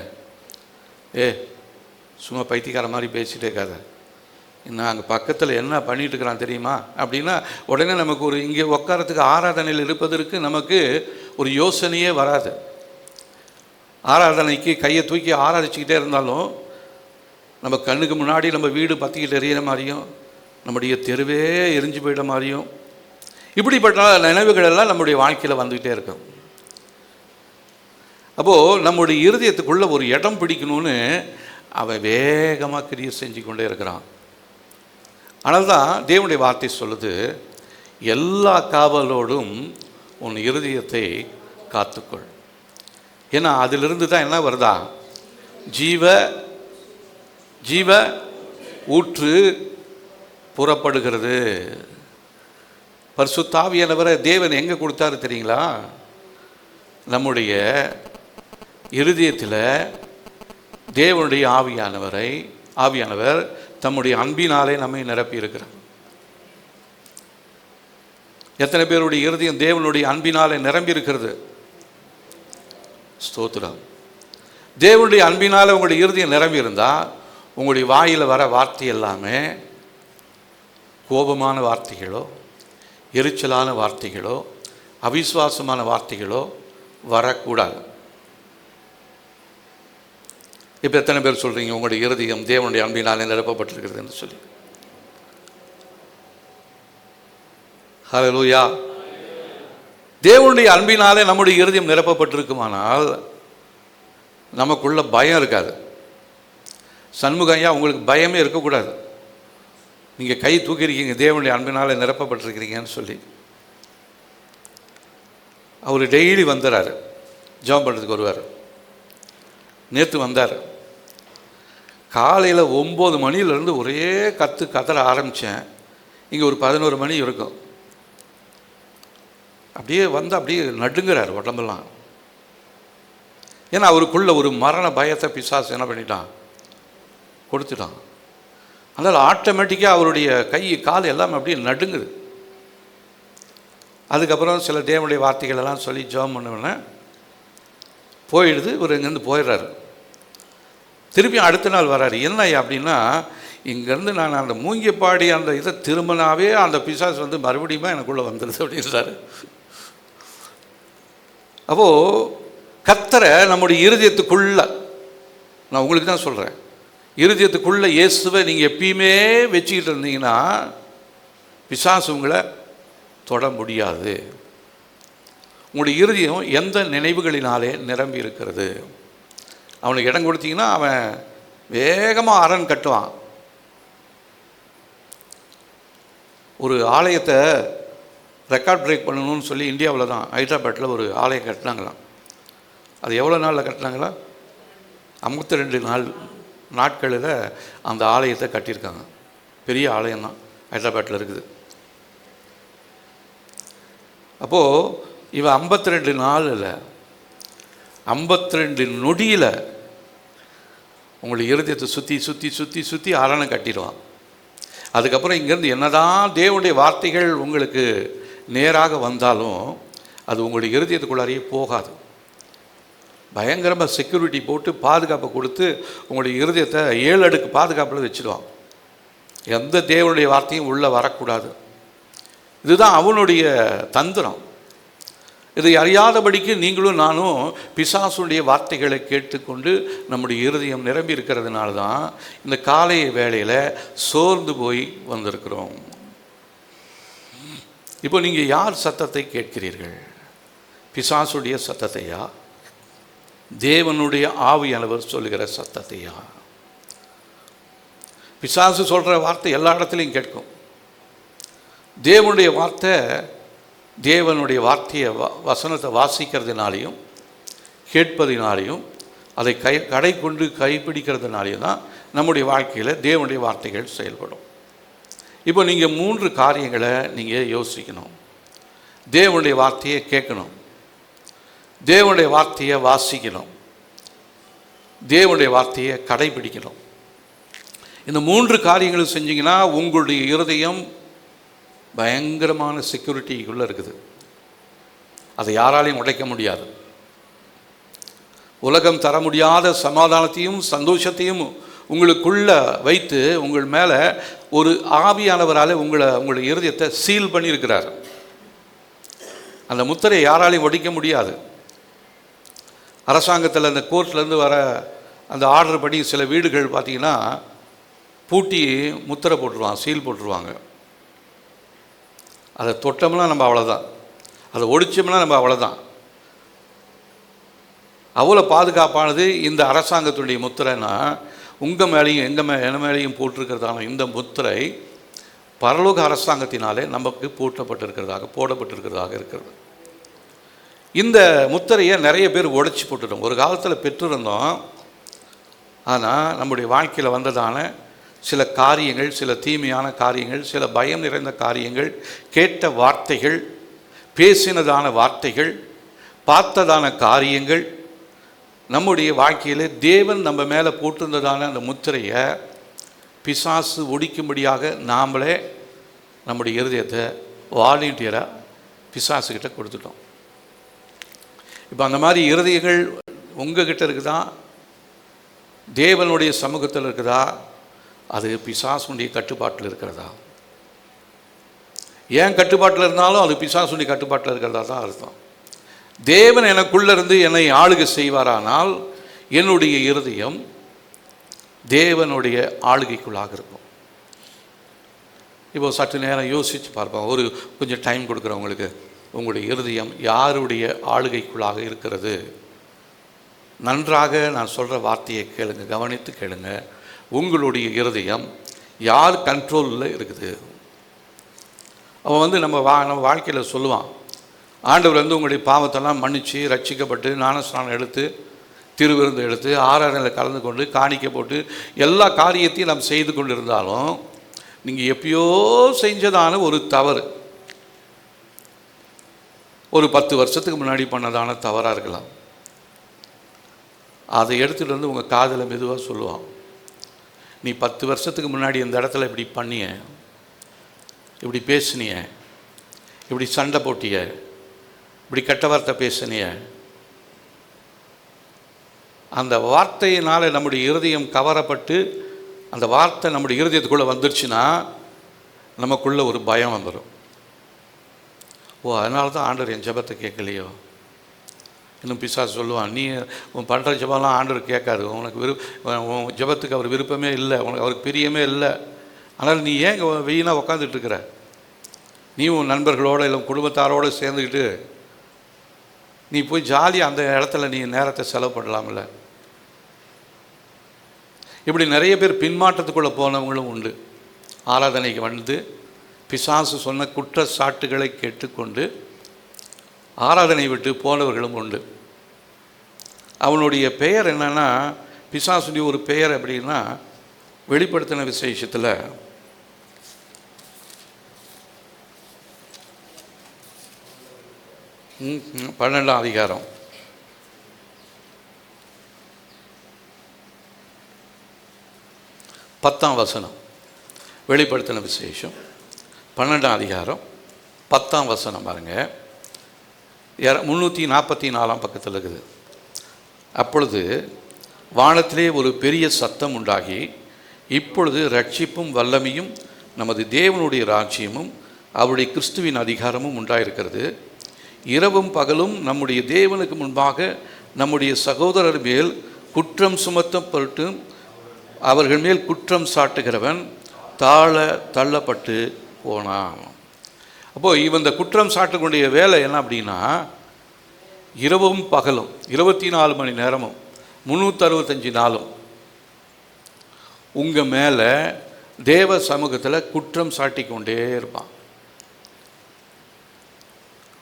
சும்மா பைத்தியக்கார மாதிரி பேசிகிட்டே இருக்காத, நான் அங்கே பக்கத்தில் என்ன பண்ணிகிட்டு இருக்கிறான் தெரியுமா அப்படின்னா உடனே நமக்கு ஒரு இங்கே உட்காரத்துக்கு ஆராதனையில் இருப்பதற்கு நமக்கு ஒரு யோசனையே வராது. ஆராதனைக்கு கையை தூக்கி ஆராதிச்சுக்கிட்டே இருந்தாலும் நம்ம கண்ணுக்கு முன்னாடி நம்ம வீடு பற்றிக்கிட்டு எறிகிற மாதிரியும் நம்முடைய தெருவே எரிஞ்சு போயிட மாதிரியும் இப்படிப்பட்ட நினைவுகள் எல்லாம் நம்முடைய வாழ்க்கையில் வந்துக்கிட்டே இருக்கும். அப்போது நம்முடைய இருதயத்துக்குள்ளே ஒரு இடம் பிடிக்கணும்னு அவன் வேகமாக கிரியை செஞ்சு கொண்டே இருக்கிறான். ஆனால் தான் தேவனுடைய வார்த்தை சொல்லுது, எல்லா காவலோடும் உன் இருதயத்தை காத்துக்கொள். ஏன்னா அதிலிருந்து தான் என்ன வருதா, ஜீவ ஊற்று புறப்படுகிறது. பரிசுத்த ஆவியானவரை தேவன் எங்கே கொடுத்தாரு தெரியுங்களா? நம்முடைய இருதயத்தில் தேவனுடைய ஆவியானவர் தம்முடைய அன்பினாலே நம்மை நிரப்பி இருக்கிறார். எத்தனை பேருடைய இருதயம் தேவனுடைய அன்பினாலே நிரம்பி இருக்கிறது? ஸ்தோத்திரம். தேவனுடைய அன்பினால் உங்களுடைய இருதயம் நிரம்பி இருந்தால் உங்களுடைய வாயில் வர வார்த்தை எல்லாமே கோபமான வார்த்தைகளோ, எரிச்சலான வார்த்தைகளோ, அவிசுவாசமான வார்த்தைகளோ வரக்கூடாது. இப்போ எத்தனை பேர் சொல்கிறீங்க உங்களுடைய இருதயம் தேவனுடைய அன்பினாலே நிரப்பப்பட்டிருக்கிறது என்று சொல்லி? ஹல்லேலூயா. தேவனுடைய அன்பினாலே நம்முடைய இருதயம் நிரப்பப்பட்டிருக்குமானால் நமக்குள்ள பயம் இருக்காது. சண்முகையா, உங்களுக்கு பயமே இருக்கக்கூடாது. நீங்கள் கை தூக்கியிருக்கீங்க தேவனுடைய அன்பினாலே நிரப்பப்பட்டிருக்கிறீங்கன்னு சொல்லி. அவர் டெய்லி வந்துடுறாரு, ஜெபம் பண்ணுறதுக்கு வருவார். நேற்று வந்தார். காலையில் 9 மணிலேருந்து ஒரே கதற ஆரம்பித்தேன். இங்கே ஒரு 11 மணி இருக்கும். அப்படியே வந்து அப்படியே நடுங்கிறார் உடம்பெல்லாம். ஏன்னா அவருக்குள்ள ஒரு மரண பயத்தை பிசாசு என்ன பண்ணிட்டான், கொடுத்துட்டான். அதனால் ஆட்டோமேட்டிக்காக அவருடைய கை கால் எல்லாமே அப்படியே நடுங்குது. அதுக்கப்புறம் சில தேவனுடைய வார்த்தைகள் எல்லாம் சொல்லி ஜெபம் பண்ணுவேன்னு போயிடுது. இவர் இங்கேருந்து போயிடுறாரு. திருப்பி அடுத்த நாள் வர்றாரு. என்ன அப்படின்னா, இங்கேருந்து நான் அந்த மூங்கிப்பாடி அந்த இதை திரும்பினாவே அந்த பிசாசு வந்து மறுபடியும் எனக்குள்ளே வந்துடுது அப்படின்றாரு. அப்போது கர்த்தரை நம்முடைய இருதயத்துக்குள்ள, நான் உங்களுக்கு தான் சொல்கிறேன், இருதயத்துக்குள்ளே இயேசுவை நீங்கள் எப்பயுமே வச்சுக்கிட்டு இருந்தீங்கன்னா பிசாசு உங்களை தொட முடியாது. உங்களுடைய இருதயம் எந்த நினைவுகளினாலே நிரம்பி இருக்கிறது? அவனுக்கு இடம் கொடுத்தீங்கன்னா அவன் வேகமாக அரண் கட்டுவான். ஒரு ஆலயத்தை ரெக்கார்ட் பிரேக் பண்ணணும்னு சொல்லி இந்தியாவில் தான் ஹைதராபாத்தில் ஒரு ஆலயம் கட்டினாங்களாம். அது எவ்வளோ நாளில் கட்டினாங்களா? 52 நாட்களில் அந்த ஆலயத்தை கட்டியிருக்காங்க. பெரிய ஆலயம்தான், ஹைதராபாத்தில் இருக்குது. அப்போது இவன் 52 நாளில் 52 நொடியில் உங்களுடைய இருதயத்தை சுற்றி சுற்றி சுற்றி சுற்றி அரணை கட்டிடுவான். அதுக்கப்புறம் இங்கேருந்து என்னதான் தேவனுடைய வார்த்தைகள் உங்களுக்கு நேராக வந்தாலும் அது உங்களுடைய இருதயத்துக்குள்ளாரையே போகாது. பயங்கரமாக செக்யூரிட்டி போட்டு பாதுகாப்பை கொடுத்து உங்களுடைய இருதயத்தை 7 அடுக்கு பாதுகாப்பில் வச்சுடுவான். எந்த தேவனுடைய வார்த்தையும் உள்ளே வரக்கூடாது. இதுதான் அவனுடைய தந்திரம். இதை அறியாதபடிக்கு நீங்களும் நானும் பிசாசுடைய வார்த்தைகளை கேட்டுக்கொண்டு நம்முடைய இருதயம் நிரம்பி இருக்கிறதுனால தான் இந்த காலை வேளையில் சோர்ந்து போய் வந்திருக்கிறோம். இப்போ நீங்கள் யார் சத்தத்தை கேட்கிறீர்கள்? பிசாசுடைய சத்தத்தையா, தேவனுடைய ஆவியானவர் சொல்லுகிற சத்தத்தையா? பிசாசு சொல்கிற வார்த்தை எல்லா இடத்துலையும் கேட்கும். தேவனுடைய வார்த்தை, தேவனுடைய வார்த்தையை வசனத்தை வாசிக்கிறதுனாலையும் கேட்பதினாலையும் அதை கடை கொண்டு கைப்பிடிக்கிறதுனாலையும் தான் நம்முடைய வாழ்க்கையில் தேவனுடைய வார்த்தைகள் செயல்படும். இப்போ நீங்கள் 3 காரியங்களை நீங்கள் யோசிக்கணும். தேவனுடைய வார்த்தையை கேட்கணும், தேவனுடைய வார்த்தையை வாசிக்கணும், தேவனுடைய வார்த்தையை கடைபிடிக்கணும். இந்த 3 காரியங்களும் செஞ்சீங்கன்னா உங்களுடைய இருதயம் பயங்கரமான செக்யூரிட்டிக்குள்ளே இருக்குது. அதை யாராலையும் உடைக்க முடியாது. உலகம் தர முடியாத சமாதானத்தையும் சந்தோஷத்தையும் உங்களுக்குள்ள வைத்து உங்கள் மேலே ஒரு ஆவியானவரால் உங்களுடைய இருதயத்தை சீல் பண்ணியிருக்கிறார். அந்த முத்திரை யாராலையும் உடைக்க முடியாது. அரசாங்கத்தில் அந்த கோர்ட்லேருந்து வர அந்த ஆர்டர் படி சில வீடுகள் பார்த்திங்கன்னா பூட்டி முத்திரை போட்டுருவாங்க, சீல் போட்டுருவாங்க. அதை தொட்டோம்னா நம்ம அவ்வளோதான், அதை ஒடிச்சோம்னா நம்ம அவ்வளோதான். அவ்வளோ பாதுகாப்பானது இந்த அரசாங்கத்துடைய முத்திரைன்னா உங்கள் மேலேயும் என்ன மேலேயும் போட்டிருக்கிறதான இந்த முத்திரை பரலோக அரசாங்கத்தினாலே நமக்கு போடப்பட்டிருக்கிறதாக இருக்கிறது. இந்த முத்திரையை நிறைய பேர் உடைச்சி போட்டுட்டோம். ஒரு காலத்தில் பெற்றிருந்தோம். ஆனால் நம்முடைய வாழ்க்கையில் வந்ததான சில காரியங்கள், சில தீமையான காரியங்கள், சில பயம் நிறைந்த காரியங்கள், கேட்ட வார்த்தைகள், பேசினதான வார்த்தைகள், பார்த்ததான காரியங்கள், நம்முடைய வாழ்க்கையில் தேவன் நம்ம மேலே போட்டிருந்ததான அந்த முத்திரையை பிசாசு ஒடிக்கும்படியாக நாமளே நம்முடைய இருதயத்தை வாலண்டியராக பிசாசுக்கிட்ட கொடுத்துட்டோம். இப்போ அந்த மாதிரி இருதயங்கள் உங்ககிட்ட இருக்குதா, தேவனுடைய சமூகத்தில் இருக்குதா, அது பிசாசுடைய கட்டுப்பாட்டில் இருக்கிறதா? ஏன் கட்டுப்பாட்டில் இருந்தாலும் அது பிசாசுடைய கட்டுப்பாட்டில் இருக்கிறதா தான் அர்த்தம். தேவன் எனக்குள்ளே இருந்து என்னை ஆளுகை செய்வாரானால் என்னுடைய இருதயம் தேவனுடைய ஆளுகைக்குள்ளாக இருக்கும். இப்போ சற்று நேரம் யோசித்து பார்ப்போம். கொஞ்சம் டைம் கொடுக்குறவங்களுக்கு, உங்களுடைய இருதயம் யாருடைய ஆளுகைக்குள்ளாக இருக்கிறது? நன்றாக நான் சொல்கிற வார்த்தையை கேளுங்க, கவனித்து கேளுங்க. உங்களுடைய இருதயம் யார் கண்ட்ரோலில் இருக்குது? அவன் நம்ம வாழ்க்கையில் சொல்லுவான், ஆண்டவர் உங்களுடைய பாவத்தெல்லாம் மன்னித்து ரட்சிக்கப்பட்டு ஞானஸ்நானம் எடுத்து திருவிருந்து எடுத்து ஆராதனையில் கலந்து கொண்டு காணிக்கை போட்டு எல்லா காரியத்தையும் நாம் செய்து கொண்டு இருந்தாலும் நீங்கள் எப்பயோ செஞ்சதான ஒரு தவறு, ஒரு 10 வருஷத்துக்கு முன்னாடி பண்ணதான தவறாக இருக்கலாம், அதை எடுத்துகிட்டு வந்து உங்கள் காதில் மெதுவாக சொல்லுவான், நீ 10 வருஷத்துக்கு முன்னாடி இந்த இடத்துல இப்படி பண்ணிய, இப்படி பேசினிய, இப்படி சண்டை போட்டிய, இப்படி கெட்ட வார்த்தை பேசினிய. அந்த வார்த்தையினால் நம்முடைய இருதயம் கவரப்பட்டு அந்த வார்த்தை நம்முடைய இருதயத்துக்குள்ளே வந்துடுச்சுன்னா நமக்குள்ளே ஒரு பயம் வந்துடும். அதனால தான் ஆண்டவர் என் ஜெபத்தை கேட்கலையோ. இன்னும் பிசாசு சொல்லுவான், நீ உன் பண்ணுற ஜெபம்லாம் ஆண்டவர் கேட்காது, உனக்கு உன் ஜெபத்துக்கு அவர் விருப்பமே இல்லை, அவருக்கு பிரியமே இல்லை, ஆனால் நீ ஏன் வீணாக உக்காந்துட்டுருக்கிற? நீ உன் நண்பர்களோடு இல்லை குடும்பத்தாரோடு சேர்ந்துக்கிட்டு நீ போய் ஜாலியாக அந்த இடத்துல நீ நேரத்தை செலவு பண்ணலாம்ல. இப்படி நிறைய பேர் பின்மாற்றத்துக்குள்ளே போனவங்களும் உண்டு. ஆராதனைக்கு வந்து பிசாசு சொன்ன குற்றச்சாட்டுகளை கேட்டுக்கொண்டு ஆராதனை விட்டு போனவர்களும் உண்டு. அவனுடைய பெயர் என்னன்னா, பிசாசுடைய ஒரு பெயர் அப்படின்னா, வெளிப்படுத்தின விசேஷத்தில் 12ஆம் அதிகாரம் 10ஆம் வசனம். வெளிப்படுத்தின விசேஷம் 12ஆம் அதிகாரம் 10ஆம் வசனம் பாருங்கள். 344ஆம் பக்கத்தில் இருக்குது. அப்பொழுது வானத்திலே ஒரு பெரிய சத்தம் உண்டாகி, இப்பொழுது ரட்சிப்பும் வல்லமையும் நமது தேவனுடைய ராஜ்யமும் அவருடைய கிறிஸ்துவின் அதிகாரமும் உண்டாயிருக்கிறது. இரவும் பகலும் நம்முடைய தேவனுக்கு முன்பாக நம்முடைய சகோதரர் மேல் குற்றம் சுமத்தப்பட்டு அவர்கள் மேல் குற்றம் சாட்டுகிறவன் தள்ளப்பட்டு போனான். அப்போது இந்த குற்றம் சாட்டக்கூடிய வேலை என்ன அப்படின்னா, இரவும் பகலும் 24 மணி நேரமும் 365 நாளும் உங்கள் மேலே தேவ சமூகத்தில் குற்றம் சாட்டி கொண்டே இருப்பான்.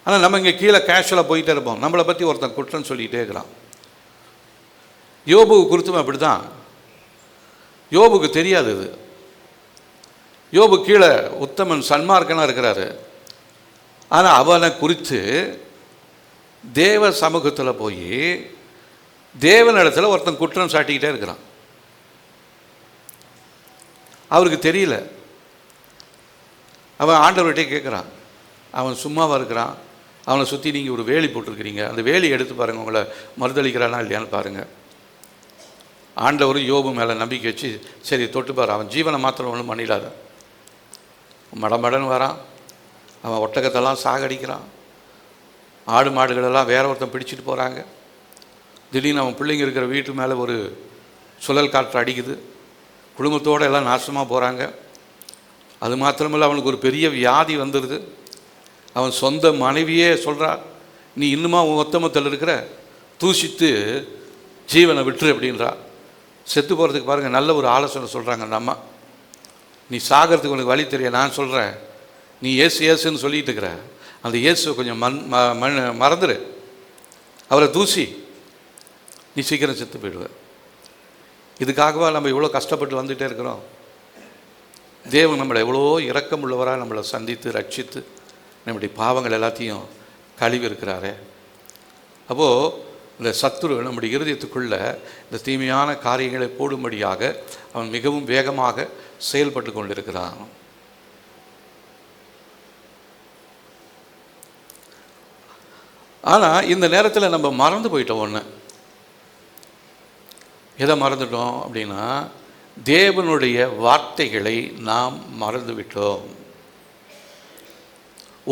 ஆனால் நம்ம இங்கே கீழே கேஷுவலாக போயிட்டே இருப்போம். நம்மளை பற்றி ஒருத்தன் குற்றம் சொல்லிகிட்டே இருக்கிறான். யோபுக்கு குறித்தும் அப்படி தான். யோபுக்கு தெரியாது இது. யோபு கீழே உத்தமன் சன்மார்க்கனாக இருக்கிறாரு. ஆனால் அவனை குறித்து தேவ சமூகத்தில் போய் தேவனிடத்தில் ஒருத்தன் குற்றம் சாட்டிக்கிட்டே இருக்கிறான். அவருக்கு தெரியல. அவன் ஆண்டவர்கிட்டே கேட்குறான். அவன் சும்மாவாக இருக்கிறான். அவனை சுற்றி நீங்கள் ஒரு வேலி போட்டிருக்கிறீங்க, அந்த வேலி எடுத்து பாருங்கள், உங்களை மறுதளிக்கிறானா இல்லையான்னு பாருங்கள். ஆண்டவரும் யோபு மேலே நம்பிக்கை வச்சு சரி தொட்டுப்பார், அவன் ஜீவனை மாத்திரம் ஒன்றும் பண்ணிடாத. மடமடன்னு வரான், அவன் ஒட்டகத்தெல்லாம் சாகடிக்கிறான், ஆடு மாடுகளெல்லாம் வேற ஒருத்தன் பிடிச்சிட்டு போகிறாங்க. திடீர்னு அவன் பிள்ளைங்க இருக்கிற வீட்டு மேலே ஒரு சுழல் காற்று அடிக்குது, குடும்பத்தோடு எல்லாம் நாசமாக போகிறாங்க. அது மாத்திரமில்லை, அவனுக்கு ஒரு பெரிய வியாதி வந்துடுது. அவன் சொந்த மனைவியே சொல்கிறார், நீ இன்னுமா உன் ஒத்தமத்தில் இருக்கிற, தூசித்து ஜீவனை விட்டுரு அப்படின்றா. செத்து போகிறதுக்கு பாருங்கள், நல்ல ஒரு ஆலோசனை சொல்கிறாங்க அந்த அம்மா. நீ சாகிறதுக்கு உனக்கு வழி தெரிய, நான் சொல்கிறேன், நீ ஏசு ஏசுன்னு சொல்லிட்டு இருக்கிற, அந்த இயேசுவை கொஞ்சம் மறந்துடு, அவரை தூசி, நீ சீக்கிரம் செத்து போயிடுவ. இதுக்காகவா நம்ம இவ்வளோ கஷ்டப்பட்டு வந்துகிட்டே இருக்கிறோம்? தேவன் நம்மளை எவ்வளோ இரக்கம் உள்ளவராக நம்மளை சந்தித்து ரட்சித்து நம்முடைய பாவங்கள் எல்லாத்தையும் கழுவி இருக்கிறாரே. அப்போது இந்த சத்துரு நம்முடைய இருதயத்துக்குள்ள இந்த தீமையான காரியங்களை போடும்படியாக அவன் மிகவும் வேகமாக செயல்பட்டு கொண்டிருக்கிறான். ஆனால் இந்த நேரத்தில் நம்ம மறந்து போயிட்டோம். ஒன்று எதை மறந்துட்டோம் அப்படின்னா, தேவனுடைய வார்த்தைகளை நாம் மறந்து விட்டோம்.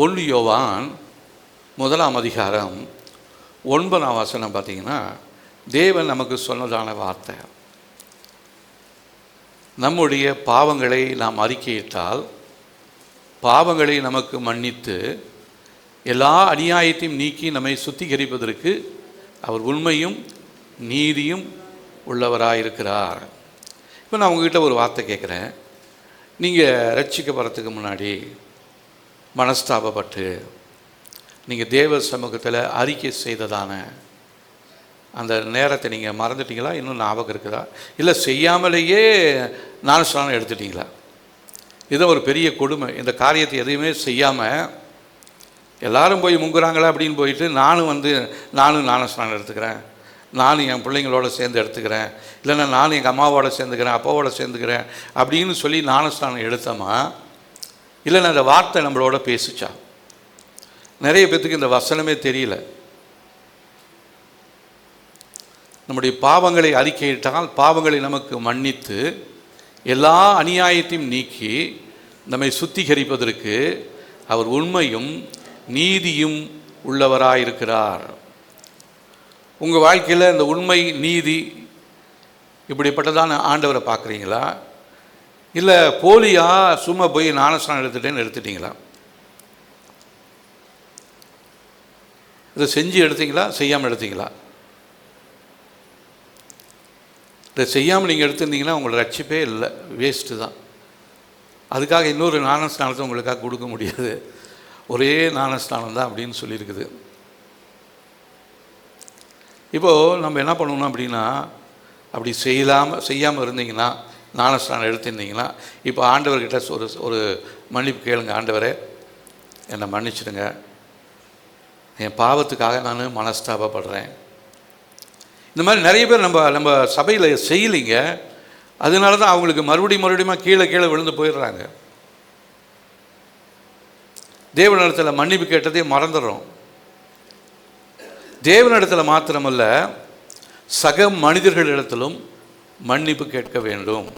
1 யோவான் 1ஆம் அதிகாரம் 9ஆம் வசனம் பார்த்தீங்கன்னா, தேவன் நமக்கு சொன்னதான வார்த்தை, நம்முடைய பாவங்களை நாம் அறிக்கையிட்டால் பாவங்களை நமக்கு மன்னித்து எல்லா அநியாயத்தையும் நீக்கி நம்மை சுத்திகரிப்பதற்கு அவர் உண்மையும் நீதியும் உள்ளவராயிருக்கிறார். இப்போ நான் உங்ககிட்ட ஒரு வார்த்தை கேட்குறேன். நீங்கள் ரட்சிக்கப்படுறதுக்கு முன்னாடி மனஸ்தாபப்பட்டு நீங்கள் தேவ சமூகத்தில் அறிக்கை செய்ததான அந்த நேரத்தை நீங்கள் மறந்துட்டீங்களா? இன்னும் ஞாபகம் இருக்குதா? இல்லை செய்யாமலேயே ஞானஸ்நானம் எடுத்துட்டீங்களா? இதுதான் ஒரு பெரிய கொடுமை. இந்த காரியத்தை எதையுமே செய்யாமல் எல்லாரும் போய் முங்குறாங்களா அப்படின்னு போயிட்டு நானும் ஞானஸ்நானம் எடுத்துக்கிறேன், நானும் என் பிள்ளைங்களோட சேர்ந்து எடுத்துக்கிறேன், இல்லைன்னா நானும் எங்கள் அம்மாவோட சேர்ந்துக்கிறேன், அப்பாவோட சேர்ந்துக்கிறேன் அப்படின்னு சொல்லி ஞானஸ்நானம் எடுத்தோமா, இல்லைன்னா அந்த வார்த்தை நம்மளோட பேசிச்சா? நிறைய பேத்துக்கு இந்த வசனமே தெரியல. நம்முடைய பாவங்களை அறிக்கையிட்டால் பாவங்களை நமக்கு மன்னித்து எல்லா அநியாயத்தையும் நீக்கி நம்மை சுத்திகரிப்பதற்கு அவர் உண்மையும் நீதியும் உள்ளவராயிருக்கிறார். உங்கள் வாழ்க்கையில் இந்த உண்மை நீதி இப்படிப்பட்டதான ஆண்டவரை பார்க்குறீங்களா? இல்லை போலியா சும்மா போய் ஞானஸ்நானம் எடுத்துட்டீங்களா? இதை செஞ்சு எடுத்தீங்களா, செய்யாமல் எடுத்தீங்களா? இதை செய்யாமல் நீங்கள் எடுத்துருந்தீங்கன்னா உங்களோட ரட்சிப்பே இல்லை, வேஸ்ட்டு தான். அதுக்காக இன்னொரு ஞானஸ்நானத்தை உங்களுக்காக கொடுக்க முடியாது. ஒரே ஞானஸ்நானம் தான் அப்படின்னு சொல்லியிருக்குது. இப்போது நம்ம என்ன பண்ணணும் அப்படின்னா, அப்படி செய்யாமல் இருந்தீங்கன்னா, ஞானஸ்நானம் எடுத்திருந்தீங்கன்னா, இப்போ ஆண்டவர்கிட்ட ஒரு மன்னிப்பு கேளுங்க. ஆண்டவரே, என்னை மன்னிச்சிடுங்க, என் பாவத்துக்காக நான் மனஸ்தாபப்படுறேன். இந்த மாதிரி நிறைய பேர் நம்ம சபையில் செய்யலைங்க. அதனால தான் அவங்களுக்கு மறுபடியும் கீழே விழுந்து போயிடுறாங்க. தேவனிடத்தில் மன்னிப்பு கேட்டதே மறந்துடுறோம். தேவனிடத்தில் மாத்திரமல்ல, சக மனிதர்களிடத்திலும் மன்னிப்பு கேட்க வேண்டும்.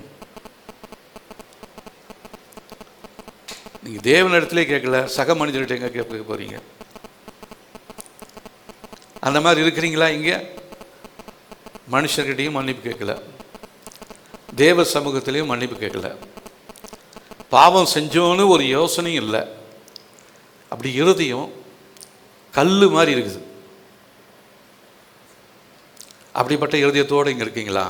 நீங்கள் தேவனிடத்திலே கேட்கல, சக மனிதர்கிட்ட எங்கே கேட்க போகிறீங்க? அந்த மாதிரி இருக்கிறீங்களா? இங்கே மனுஷர்கிட்டையும் மன்னிப்பு கேட்கல, தேவ சமூகத்திலையும் மன்னிப்பு கேட்கல, பாவம் செஞ்சோன்னு ஒரு யோசனையும் இல்லை. அப்படி இருதயம் கல் மாதிரி இருக்குது. அப்படிப்பட்ட இருதயத்தோடு இங்கே இருக்கீங்களா?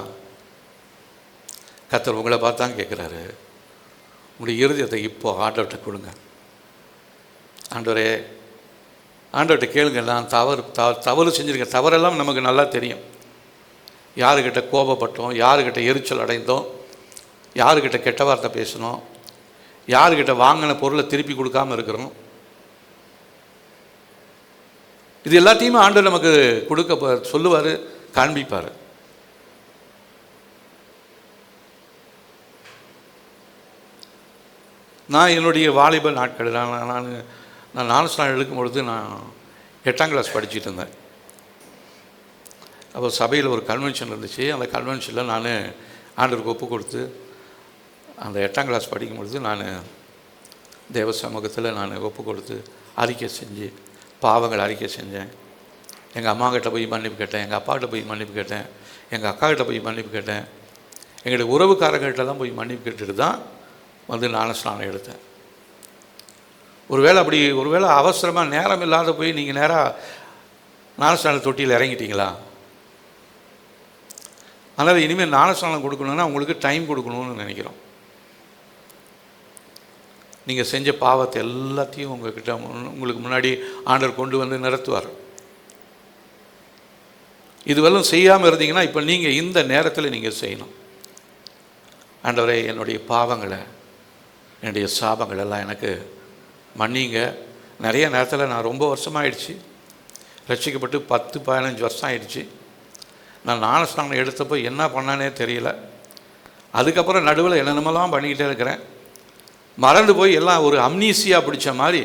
கர்த்தர் உங்களை பார்த்தான் கேட்குறாரு, உங்களுடைய இருதயத்தை இப்போ ஆண்டவர்கிட்ட கொடுங்க. ஆண்டவரே, ஆண்டவர்கிட்ட கேளுங்க. நான் தவறு செஞ்சுருக்கேன். தவறெல்லாம் நமக்கு நல்லா தெரியும். யாருக்கிட்ட கோபப்பட்டோம், யாருக்கிட்ட எரிச்சல் அடைந்தோம், யாருக்கிட்ட கெட்ட வார்த்தை பேசணும், யாருக்கிட்ட வாங்கின பொருளை திருப்பி கொடுக்காமல் இருக்கிறோம். இது எல்லாத்தையுமே ஆண்டவர் நமக்கு சொல்லுவார். காண்பிப்பார். நான் என்னுடைய வாலிப நாட்களில் நான் ஞானஸ்நானம் எடுக்கும் பொழுது நான் 8ஆம் கிளாஸ் படிச்சுட்டு இருந்தேன். அப்போ சபையில் ஒரு கன்வென்ஷன் இருந்துச்சு. அந்த கன்வென்ஷனில் நான் ஆண்டவருக்கு ஒப்பு கொடுத்து அந்த 8ஆம் கிளாஸ் படிக்கும் பொழுது நான் தேவ சமூகத்தில் நான் ஒப்பு கொடுத்து அறிக்கை செஞ்சு பாவங்கள் அறிக்கை செஞ்சேன். எங்கள் அம்மாக்கிட்ட போய் மன்னிப்பு கேட்டேன், எங்கள் அப்பாக்கிட்ட போய் மன்னிப்பு கேட்டேன், எங்கள் அக்காக்கிட்ட போய் மன்னிப்பு கேட்டேன், எங்களுடைய உறவுக்காரங்கள்ட்டெல்லாம் போய் மன்னிப்பு கேட்டுட்டு தான் வந்து ஞானஸ்நானம் எடுத்தேன். ஒருவேளை அவசரமாக நேரம் இல்லாத போய் நீங்கள் நேராக ஞானஸ்நான தொட்டியில் இறங்கிட்டீங்களா? அதனால் இனிமேல் ஞானஸ்நானம் கொடுக்கணுன்னா உங்களுக்கு டைம் கொடுக்கணும்னு நினைக்கிறோம். நீங்கள் செஞ்ச பாவத்தை எல்லாத்தையும் உங்களுக்கு முன்னாடி ஆண்டவர் கொண்டு வந்து நிறுத்துவார். இதுவெல்லாம் செய்யாமல் இருந்தீங்கன்னா இப்போ நீங்கள் இந்த நேரத்தில் நீங்கள் செய்யணும். ஆண்டவரே, என்னுடைய பாவங்களை, என்னுடைய சாபங்கள் எல்லாம் எனக்கு மன்னிங்க. நிறைய நேரத்தில் நான் ரொம்ப வருஷமாகிடுச்சு, ரட்சிக்கப்பட்டு 10-15 வருஷம் ஆகிடுச்சு. நான் ஞானஸ்நானம் எடுத்தப்போ என்ன பண்ணானே தெரியல. அதுக்கப்புறம் நடுவில் என்னென்னமெல்லாம் பண்ணிக்கிட்டே இருக்கிறேன். மறந்து போய் எல்லாம் ஒரு அம்னீசியா பிடிச்ச மாதிரி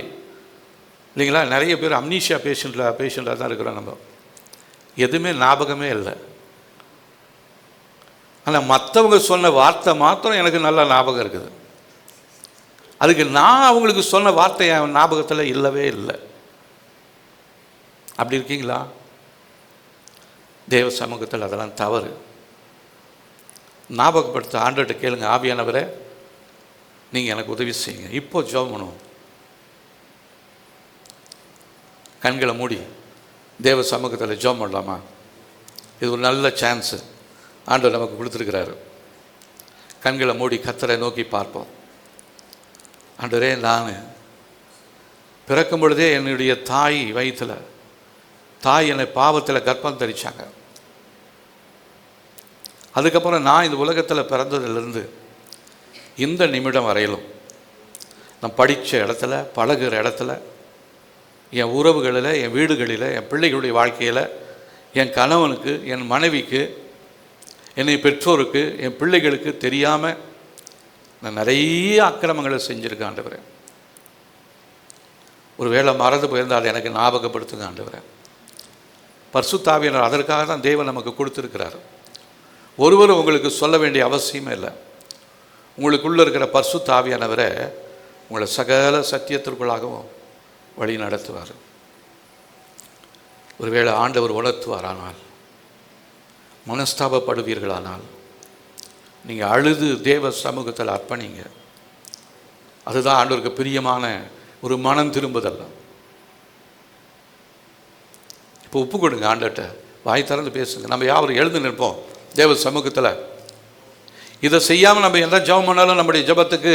இல்லைங்களா? நிறைய பேர் அம்னீசியா பேஷண்ட்டாக தான் இருக்கிறோம். நம்ம எதுவுமே ஞாபகமே இல்லை. ஆனால் மற்றவங்க சொன்ன வார்த்தை மாத்திரம் எனக்கு நல்லா ஞாபகம் இருக்குது. அதுக்கு நான் அவங்களுக்கு சொன்ன வார்த்தை என் ஞாபகத்தில் இல்லவே இல்லை. அப்படி இருக்கீங்களா? தேவ சமூகத்தில் அதெல்லாம் தவறு. ஞாபகப்படுத்த ஆண்டவர்கிட்ட கேளுங்க, ஆவியானவரே நீங்கள் எனக்கு உதவி செய்யுங்க. இப்போ ஜெபம் பண்ணுவோம். கண்களை மூடி தேவ சமூகத்தில் ஜெபம் பண்ணலாமா? இது ஒரு நல்ல சான்ஸு ஆண்டவர் நமக்கு கொடுத்துருக்கிறாரு. கண்களை மூடி கர்த்தரை நோக்கி பார்ப்போம். ஆண்டவரே, நான் பிறக்கும் பொழுதே என்னுடைய தாய் வயிற்றில் என்னை பாவத்தில் கர்ப்பம் தரிச்சாங்க. அதுக்கப்புறம் நான் இந்த உலகத்தில் பிறந்ததிலிருந்து இந்த நிமிடம் வரையிலும் நான் படித்த இடத்துல, பழகுற இடத்துல, என் உறவுகளில், என் வீடுகளில், என் பிள்ளைகளுடைய வாழ்க்கையில், என் கணவனுக்கு, என் மனைவிக்கு, என்னை பெற்றோருக்கு, என் பிள்ளைகளுக்கு தெரியாமல் நான் நிறைய அக்கிரமங்களை செஞ்சுருக்கேன் ஆண்டவரே. ஒரு வேளை மறந்து போயிருந்தால் எனக்கு ஞாபகப்படுத்துங்க ஆண்டவரே. பரிசுத்த ஆவியானவர் அதற்காக தான் தேவன் நமக்கு கொடுத்துருக்கிறார். ஒருவரும் உங்களுக்கு சொல்ல வேண்டிய அவசியமே இல்லை. உங்களுக்குள்ளே இருக்கிற பரிசுத்த ஆவியானவரை உங்களை சகல சத்தியத்திற்குள்ளாகவும் வழி நடத்துவார். ஒருவேளை ஆண்டவர் உணர்த்துவாரானால், மனஸ்தாபப்படுவீர்களானால் நீங்கள் அழுது தேவ சமூகத்தில் அர்ப்பணிங்க. அதுதான் ஆண்டவருக்கு பிரியமான ஒரு மனம் திரும்புதல். இப்போ ஒப்பு கொடுங்க ஆண்டவர்கிட்ட, வாய் திறந்து பேசுங்க. நம்ம யாரும் எழுந்து நிற்போம் தேவ சமூகத்தில். இதை செய்யாமல் நம்ம என்ன ஜெபம் பண்ணாலும் நம்முடைய ஜெபத்துக்கு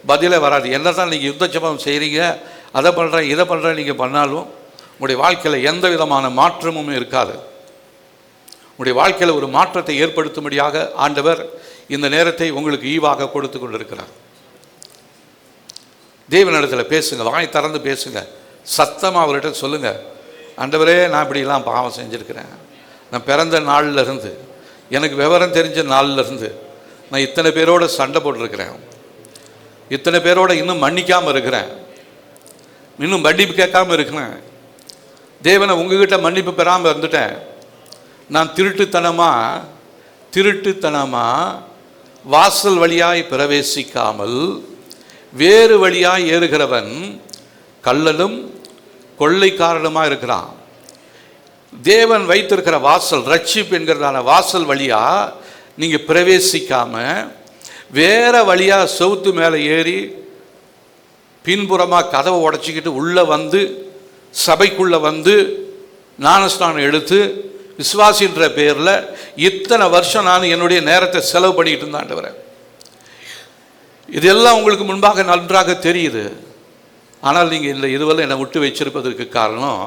பதிலே வராது. என்ன தான் நீங்கள் யுத்த ஜெபம் செய்கிறீங்க, அதை பண்ணுறேன் இதை பண்ணுறேன் நீங்கள் பண்ணாலும் உங்களுடைய வாழ்க்கையில் எந்த விதமான மாற்றமும் இருக்காது. உங்களுடைய வாழ்க்கையில் ஒரு மாற்றத்தை ஏற்படுத்தும்படியாக ஆண்டவர் இந்த நேரத்தை உங்களுக்கு ஈவாக கொடுத்து கொண்டிருக்கிறார். தேவனிடத்தில் பேசுங்க, வாய் திறந்து பேசுங்க, சத்தமாக அவர்கிட்ட சொல்லுங்கள். ஆண்டவரே, நான் இப்படிலாம் பாவம் செஞ்சுருக்கிறேன். நான் பிறந்த நாளிலிருந்து, எனக்கு விவரம் தெரிஞ்ச நாளிலிருந்து நான் இத்தனை பேரோட சண்டை போட்டிருக்கிறேன், இத்தனை பேரோட இன்னும் மன்னிக்காமல் இருக்கிறேன், இன்னும் மன்னிப்பு கேட்காமல் இருக்கிறேன். தேவனை உங்ககிட்ட மன்னிப்பு பெறாமல் இருந்துட்டேன். நான் திருட்டுத்தனமாக வாசல் வழியாய் பிரவேசிக்காமல் வேறு வழியாய் ஏறுகிறவன் கள்ளனும் கொள்ளைக்காரனுமாக இருக்கிறான். தேவன் வைத்திருக்கிற வாசல், ரட்சிப்பு என்கிறதான வாசல் வழியாக நீங்கள் பிரவேசிக்காமல் வேற வழியாக செவுத்து மேலே ஏறி பின்புறமாக கதவை உடச்சிக்கிட்டு உள்ளே வந்து சபைக்குள்ளே வந்து ஞானஸ்நானம் எடுத்து விசுவாசின்ற பேரில் இத்தனை வருஷம் நான் என்னுடைய நேரத்தை செலவு பண்ணிக்கிட்டு இருந்தேன் ஆண்டவரே. இதெல்லாம் உங்களுக்கு முன்பாக நன்றாக தெரியுது. ஆனால் நீங்கள் இந்த இதுவெல்லாம் என்னை விட்டு வச்சிருப்பதற்கு காரணம்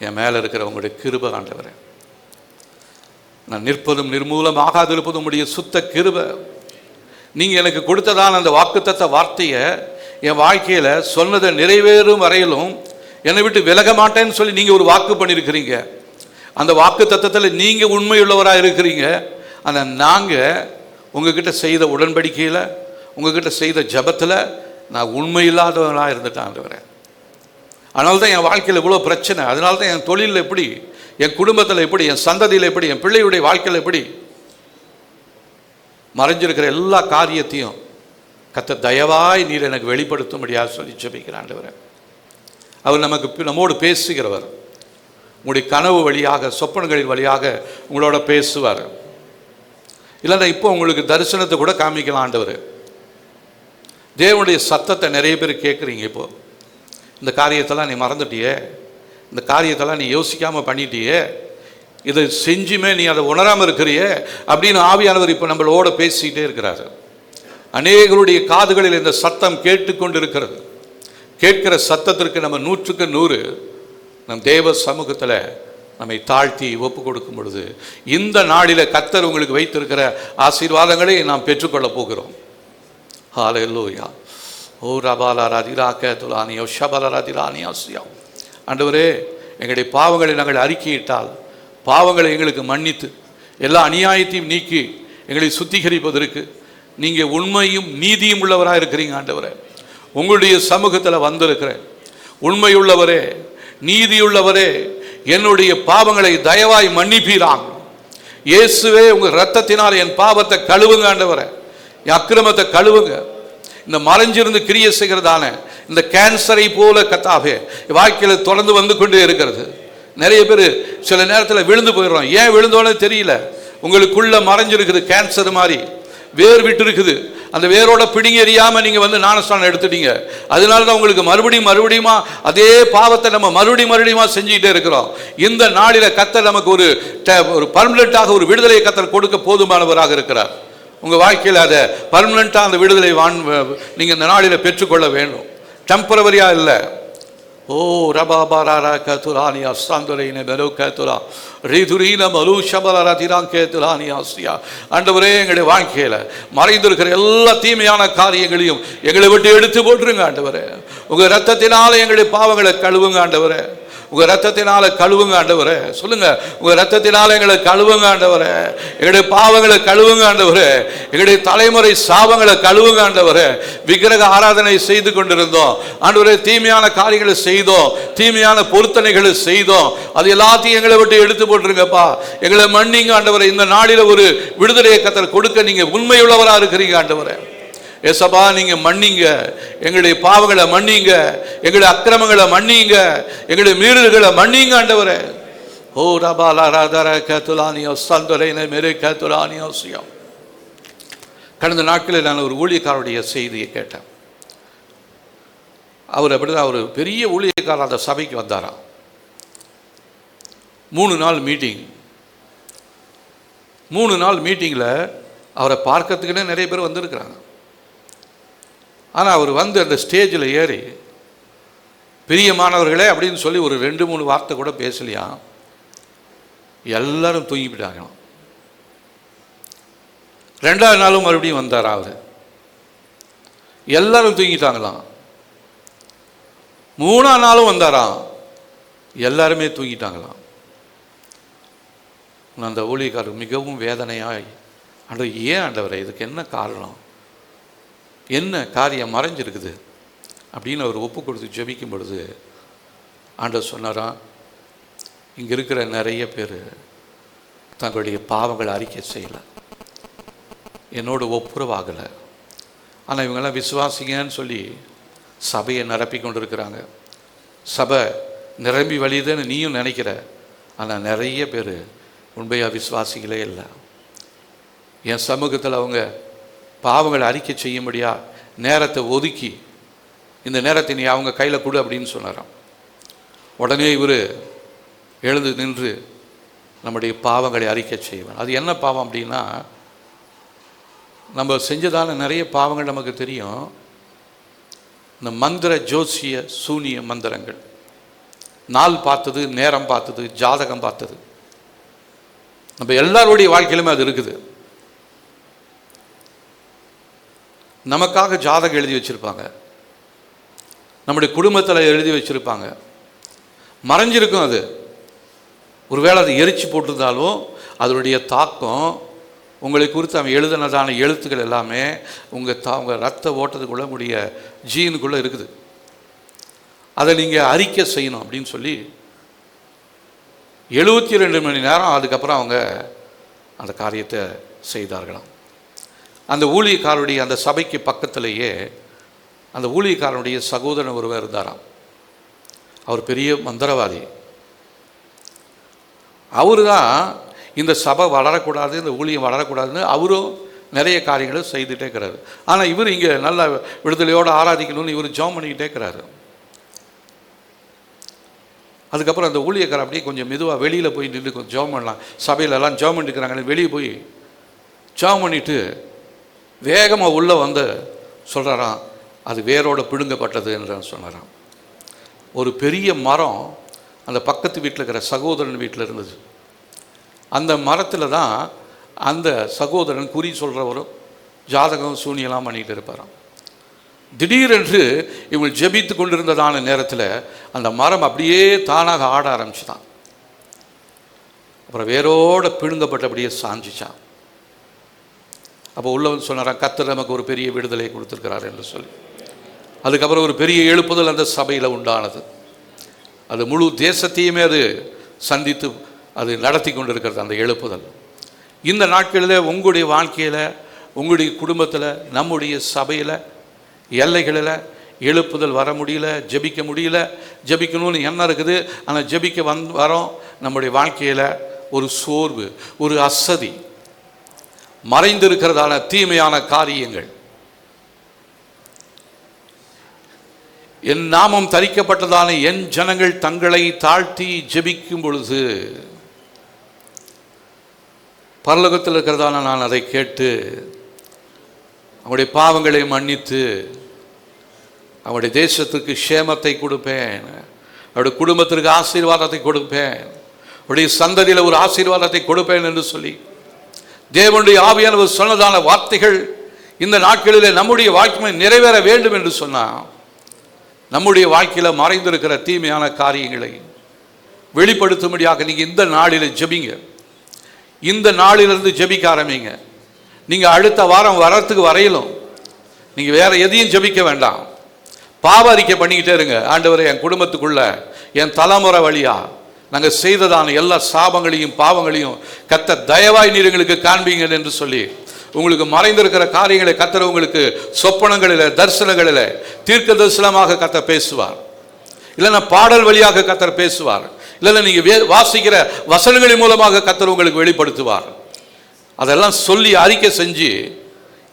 என் மேலே இருக்கிற உங்களுடைய கிருபை ஆண்டவரே. நான் நிற்பதும் நிர்மூலமாகாது இருப்பதும் உடைய சுத்த கிருபை. நீங்கள் எனக்கு கொடுத்ததான அந்த வாக்குத்தத்த வார்த்தையை என் வாழ்க்கையில் சொன்னதை நிறைவேறும் வரையிலும் என்னை விட்டு விலக மாட்டேன்னு சொல்லி நீங்கள் ஒரு வாக்கு பண்ணியிருக்கிறீங்க. அந்த வாக்கு தத்தத்தில் நீங்கள் உண்மையுள்ளவராக இருக்கிறீங்க. ஆனால் நாங்கள் உங்ககிட்ட செய்த உடன்படிக்கையில், உங்ககிட்ட செய்த ஜபத்தில் நான் உண்மை இல்லாதவனாக இருந்துட்டேன் ஆண்டவரே. அதனால தான் என் வாழ்க்கையில் இவ்வளோ பிரச்சனை. அதனால தான் என் தொழிலில் எப்படி, என் குடும்பத்தில் எப்படி, என் சந்ததியில் எப்படி, என் பிள்ளையுடைய வாழ்க்கையில் எப்படி, மறைஞ்சிருக்கிற எல்லா காரியத்தையும் கர்த்தர் தயவாய் நீர் எனக்கு வெளிப்படுத்தும்படியாக சொல்லி ஜெபிக்கிறேன் ஆண்டவரே. அவர் நம்மோடு பேசுகிறவர். உங்களுடைய கனவு வழியாக, சொப்பனங்களின் வழியாக உங்களோட பேசுவார். இல்லைன்னா இப்போ உங்களுக்கு தரிசனத்தை கூட காமிக்கலாம் ஆண்டவர். தேவனுடைய சத்தத்தை நிறைய பேர் கேட்குறீங்க. இப்போது இந்த காரியத்தெல்லாம் நீ மறந்துட்டியே, இந்த காரியத்தெல்லாம் நீ யோசிக்காமல் பண்ணிட்டியே, இதை செஞ்சுமே நீ அதை உணராமல் இருக்கிறியே அப்படின்னு ஆவியானவர் இப்போ நம்மளோட பேசிக்கிட்டே இருக்கிறார். அநேகருடைய காதுகளில் இந்த சத்தம் கேட்டுக்கொண்டு இருக்கிறது. கேட்கிற சத்தத்திற்கு நம்ம 100க்கு 100 நம் தேவ சமூகத்தில் நம்மை தாழ்த்தி ஒப்பு கொடுக்கும் பொழுது இந்த நாளில் கர்த்தர் உங்களுக்கு வைத்திருக்கிற ஆசீர்வாதங்களை நாம் பெற்றுக்கொள்ளப் போகிறோம். ஹல்லேலூயா. ஓ ரபாலராதிரா கேதுலானியோ ஷபலராதிரானியாசியா. ஆண்டவரே, எங்களுடைய பாவங்களை நாங்கள் அறிக்கையிட்டால் பாவங்களை எங்களுக்கு மன்னித்து எல்லா அநியாயத்தையும் நீக்கி எங்களை சுத்திகரிப்பதற்கு நீங்கள் உண்மையும் நீதியும் உள்ளவராக இருக்கிறீங்க ஆண்டவரே. உங்களுடைய சமூகத்தில் வந்திருக்கிறேன். உண்மையுள்ளவரே, நீதியுள்ளவரே, என்னுடைய பாவங்களை தயவாய் மன்னிப்பீராங்க. இயேசுவே, உங்கள் இரத்தத்தினால் என் பாவத்தை கழுவுங்க ஆண்டவரே, என் அக்கிரமத்தை கழுவுங்க. இந்த மறைஞ்சிருந்து கிரியை செய்கிறதான இந்த கேன்சரை போல கர்த்தாவே வாழ்க்கையில் தொடர்ந்து வந்து கொண்டே இருக்கிறது. நிறைய பேர் சில நேரத்தில் விழுந்து போயிடுறோம். ஏன் விழுந்தோன்னு தெரியல. உங்களுக்குள்ள மறைஞ்சிருக்குது கேன்சர் மாதிரி, வேர் விட்டு இருக்குது. அந்த வேரோட பிடிங்கி எறியாமல் நீங்கள் வந்து ஞானஸ்தானம் எடுத்துட்டீங்க. அதனால தான் உங்களுக்கு மறுபடியும் அதே பாவத்தை நம்ம மறுபடியும் செஞ்சுக்கிட்டே இருக்கிறோம். இந்த நாளில் கர்த்தர் நமக்கு ஒரு பர்மனெண்ட்டாக ஒரு விடுதலை கர்த்தர் கொடுக்க போதுமானவராக இருக்கிறார். உங்கள் வாழ்க்கையில் அதை பர்மனெண்ட்டாக அந்த விடுதலை நீங்கள் இந்த நாளில் பெற்றுக்கொள்ள வேண்டும். டெம்பரவரியாக இல்லை. ஓ ரபாபாரா கத்துரானியா சாந்தரையின மெலோ கத்துரா ரீதுரீன மலு ஷபலரா திரான் கேத்துரானியாசியா. ஆண்டவரே, எங்களுடைய வாழ்க்கையில் மறைந்திருக்கிற எல்லா தீமையான காரியங்களையும் எங்களை விட்டு எடுத்து போட்டுருங்க ஆண்டவரே. உங்கள் ரத்தத்தினால எங்களுடைய பாவங்களை கழுவுங்க ஆண்டவரே. உங்கள் ரத்தத்தினால கழுவுங்க ஆண்டவரே. சொல்லுங்க, உங்கள் ரத்தத்தினால எங்களை கழுவுங்க ஆண்டவரே. எங்களுடைய பாவங்களை கழுவுங்க ஆண்டவரே. எங்களுடைய தலைமுறை சாபங்களை கழுவுங்க ஆண்டவரே. விக்கிரக ஆராதனை செய்து கொண்டிருந்தோம் ஆண்டவரே, தீமையான காரியங்களை செய்தோம், தீமையான பொருத்தனைகளை செய்தோம். அது எல்லாத்தையும் எங்களை விட்டு எடுத்து போட்டுருங்கப்பா. எங்களை மன்னிங்க ஆண்டவரே. இந்த நாளில் ஒரு விடுதலையை கர்த்தர் கொடுக்க நீங்கள் உண்மையுள்ளவராக இருக்கிறீங்க ஆண்டவரே. ஏசப்பா, நீங்கள் மன்னிங்க, எங்களுடைய பாவங்களை மன்னிங்க, எங்களுடைய அக்கிரமங்களை மன்னிங்க, எங்களுடைய மீறல்களை மன்னிங்க ஆண்டவரே. ஓ ரபாலா ராதர கத்துலானியோ சந்தரைன மெரு கத்துலானியோசியோ. கடந்த நாட்களில் நான் ஒரு ஊழியக்காரருடைய செய்தியை கேட்டேன். அவர் அப்படிதான் ஒரு பெரிய ஊழியக்காரர் அந்த சபைக்கு வந்தாராம். 3 நாள் மீட்டிங். 3 நாள் மீட்டிங்கில் அவரை பார்க்கறதுக்குன்னே நிறைய பேர் வந்திருக்கிறாங்க. ஆனால் அவர் வந்து அந்த ஸ்டேஜில் ஏறி பிரியமானவர்களே அப்படின்னு சொல்லி ஒரு 2-3 வார்த்தை கூட பேசலையா. எல்லாரும் தூங்கிவிட்டாங்க. 2ஆவது நாளும் மறுபடியும் வந்தார் அவர். எல்லாரும் தூங்கிட்டாங்களாம். 3ஆவது நாளும் வந்தாராம். எல்லாருமே தூங்கிட்டாங்களாம். அந்த ஊழியக்காரர் மிகவும் வேதனையாய், ஆண்டவர் ஏன் ஆண்டவரே, இதுக்கு என்ன காரணம், என்ன காரியம் மறைஞ்சிருக்குது அப்படின்னு அவர் ஒப்பு கொடுத்து ஜெபிக்கும் பொழுது ஆண்டவர் சொன்னாராம், இங்கே இருக்கிற நிறைய பேர் தங்களுடைய பாவங்களை அறிக்கை செய்யலை, என்னோட ஒப்புரவாகலை. ஆனால் இவங்கெல்லாம் விசுவாசிங்கன்னு சொல்லி சபையை நிரப்பி கொண்டு இருக்கிறாங்க. சபை நிரம்பி வழியுதுன்னு நீயும் நினைக்கிற. ஆனால் நிறைய பேர் உண்மையாக விசுவாசிகளே இல்லை. என் சமூகத்தில் அவங்க பாவங்களை அறிக்கை செய்யும்படியா நேரத்தை ஒதுக்கி, இந்த நேரத்தை நீ அவங்க கையில் கொடு அப்படின்னு சொன்னாராம். உடனே இவர் எழுந்து நின்று நம்முடைய பாவங்களை அறிக்கை செய்வேன். அது என்ன பாவம் அப்படின்னா, நம்ம செஞ்சதான நிறைய பாவங்கள் நமக்கு தெரியும். இந்த மந்திர ஜோசிய சூனிய மந்திரங்கள், நாள் பார்த்தது, நேரம் பார்த்தது, ஜாதகம் பார்த்தது, நம்ம எல்லாருடைய வாழ்க்கையிலுமே அது இருக்குது. நமக்காக ஜாதகம் எழுதி வச்சுருப்பாங்க, நம்முடைய குடும்பத்தில் எழுதி வச்சுருப்பாங்க, மறைஞ்சிருக்கும் அது. ஒருவேளை அதை எரிச்சு போட்டிருந்தாலும் அதனுடைய தாக்கம் உங்களை குறித்து அவன் எழுதினதான எழுத்துக்கள் எல்லாமே உங்கள் ரத்த ஓட்டத்துக்குள்ள உங்களுடைய ஜீனுக்குள்ளே இருக்குது. அதை நீங்கள் அறிக்கை செய்யணும் அப்படின்னு சொல்லி 72 மணி நேரம் அதுக்கப்புறம் அவங்க அந்த காரியத்தை செய்தார்களாம். அந்த ஊழியக்காரருடைய அந்த சபைக்கு பக்கத்திலேயே அந்த ஊழியக்காரனுடைய சகோதரன் ஒருவர் இருந்தாராம். அவர் பெரிய மந்திரவாதி. அவரு தான் இந்த சபை வளரக்கூடாது, இந்த ஊழியம் வளரக்கூடாதுன்னு அவரும் நிறைய காரியங்களை செய்துகிட்டே இருக்கிறாரு. ஆனால் இவர் இங்கே நல்ல விடுதலையோடு ஆராதிக்கணும்னு இவர் ஜெபம் பண்ணிக்கிட்டே இருக்கிறாரு. அதுக்கப்புறம் அந்த ஊழியக்காரர் அப்படியே கொஞ்சம் மெதுவாக வெளியில் போய் நின்று கொஞ்சம் ஜெபம் பண்ணலாம், சபையிலெல்லாம் ஜெபம் பண்ணிக்கிறாங்கன்னு வெளியே போய் ஜெபம் பண்ணிவிட்டு வேகமாக உள்ளே வந்து சொல்கிறாராம், அது வேரோட பிடுங்கப்பட்டது என்று சொன்னாராம். ஒரு பெரிய மரம் அந்த பக்கத்து வீட்டில் இருக்கிற சகோதரன் வீட்டில் இருந்தது. அந்த மரத்தில் தான் அந்த சகோதரன் குறி சொல்கிறவரும் ஜாதகம் சூனியெல்லாம் பண்ணிகிட்டு இருப்பாராம். திடீரென்று இவங்க ஜெபித்து கொண்டிருந்ததான நேரத்தில் அந்த மரம் அப்படியே தானாக ஆட ஆரம்பிச்சுதான். அப்புறம் வேரோட பிடுங்கப்பட்டபடியே சாஞ்சிச்சான். அப்போ உள்ளவன் சொன்னாரான், கர்த்தர் நமக்கு ஒரு பெரிய விடுதலை கொடுத்துருக்கிறார் என்று சொல்லி. அதுக்கப்புறம் ஒரு பெரிய எழுப்புதல் அந்த சபையில் உண்டானது. அது முழு தேசத்தையுமே அது சந்தித்து அது நடத்தி கொண்டிருக்கிறது அந்த எழுப்புதல். இந்த நாட்களில் உங்களுடைய வாழ்க்கையில், உங்களுடைய குடும்பத்தில், நம்முடைய சபையில், எல்லைகளில் எழுப்புதல் வர முடியல, ஜெபிக்க முடியல. ஜெபிக்கணும்னு எண்ணம் இருக்குது, ஆனால் ஜெபிக்க வரோம். நம்முடைய வாழ்க்கையில் ஒரு சோர்வு, ஒரு அசதி, மறைந்திருக்கிறதான தீமையான காரியங்கள். என் நாமம் தரிக்கப்பட்டதான என் ஜனங்கள் தங்களை தாழ்த்தி ஜெபிக்கும் பொழுது பரலோகத்தில் இருக்கிறதான நான் அதை கேட்டு அவனுடைய பாவங்களை மன்னித்து அவனுடைய தேசத்துக்கு க்ஷேமத்தை கொடுப்பேன், அவருடைய குடும்பத்திற்கு ஆசீர்வாதத்தை கொடுப்பேன், அவருடைய சந்ததியில் ஒரு ஆசீர்வாதத்தை கொடுப்பேன் என்று சொல்லி தேவனுடைய ஆவியானவர் சொன்னதான வார்த்தைகள் இந்த நாட்களில் நம்முடைய வாழ்க்கை நிறைவேற வேண்டும் என்று சொன்னால் நம்முடைய வாழ்க்கையில் மறைந்திருக்கிற தீமையான காரியங்களை வெளிப்படுத்தும்படியாக நீங்கள் இந்த நாளில் ஜெபிங்க. இந்த நாளிலிருந்து ஜெபிக்க ஆரம்பிங்க. நீங்கள் அடுத்த வாரம் வரத்துக்கு வரையிலும் நீங்கள் வேறு எதையும் ஜெபிக்க வேண்டாம். பாவ அறிக்கை பண்ணிக்கிட்டே இருங்க. ஆண்டவரே, என் குடும்பத்துக்குள்ள என் தலைமுறை வழியா நாங்கள் செய்ததான எல்லா சாபங்களையும் பாவங்களையும் கர்த்தர் தயவாய் நீர் எங்களுக்கு காண்பீங்க என்று சொல்லி உங்களுக்கு மறைந்திருக்கிற காரியங்களை கர்த்தர் உங்களுக்கு சொப்பனங்களில், தரிசனங்களில் தீர்க்க தரிசனமாக கர்த்தர் பேசுவார். இல்லைன்னா பாடல் வழியாக கர்த்தர் பேசுவார். இல்லைன்னா நீங்கள் வாசிக்கிற வசனங்களின் மூலமாக கர்த்தர் உங்களுக்கு வெளிப்படுத்துவார். அதெல்லாம் சொல்லி அறிக்கை செஞ்சு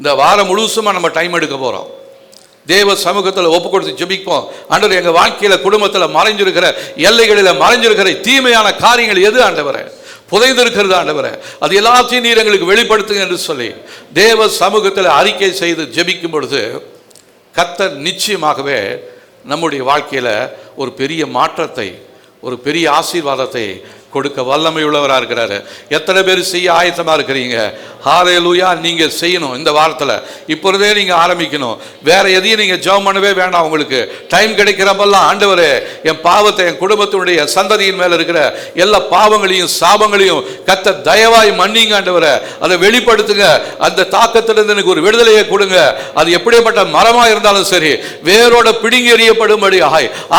இந்த வாரம் முழுசுமாக நம்ம டைம் எடுக்க போகிறோம். தேவ சமூகத்தில் ஒப்பு கொடுத்து ஜெபிப்போம். ஆண்டவரே, எங்கள் வாழ்க்கையில், குடும்பத்தில் மறைஞ்சிருக்கிற எல்லைகளில் மறைஞ்சிருக்கிற தீமையான காரியங்கள் எது ஆண்டவரே புதைந்திருக்கிறது ஆண்டவரே, அது எல்லாத்தையும் நீர் எங்களுக்கு வெளிப்படுத்துங்க என்று சொல்லி தேவ சமூகத்தில் அறிக்கை செய்து ஜெபிக்கும் பொழுது கர்த்தர் நிச்சயமாகவே நம்முடைய வாழ்க்கையில் ஒரு பெரிய மாற்றத்தை, ஒரு பெரிய ஆசீர்வாதத்தை கொடுக்க வல்லமை உள்ளவராக இருக்கிறாரு. எத்தனை பேர் செய்ய ஆயத்தமாக இருக்கிறீங்க? ஹல்லேலூயா. நீங்கள் செய்யணும். இந்த வாரத்தில் இப்பொழுதே நீங்கள் ஆரம்பிக்கணும். வேற எதையும் நீங்கள் ஜெபம் பண்ணவே வேண்டாம். உங்களுக்கு டைம் கிடைக்கிறப்பெல்லாம் ஆண்டவரே, என் பாவத்தை, என் குடும்பத்தினுடைய சந்ததியின் மேலே இருக்கிற எல்லா பாவங்களையும் சாபங்களையும் கர்த்தர் தயவாய் மன்னிங்க ஆண்டவரே, அதை வெளிப்படுத்துங்க. அந்த தாக்கத்திலிருந்து எனக்கு ஒரு விடுதலையை கொடுங்க. அது எப்படிப்பட்ட மரமாக இருந்தாலும் சரி, வேரோட பிடுங்கி எறியப்படும்படி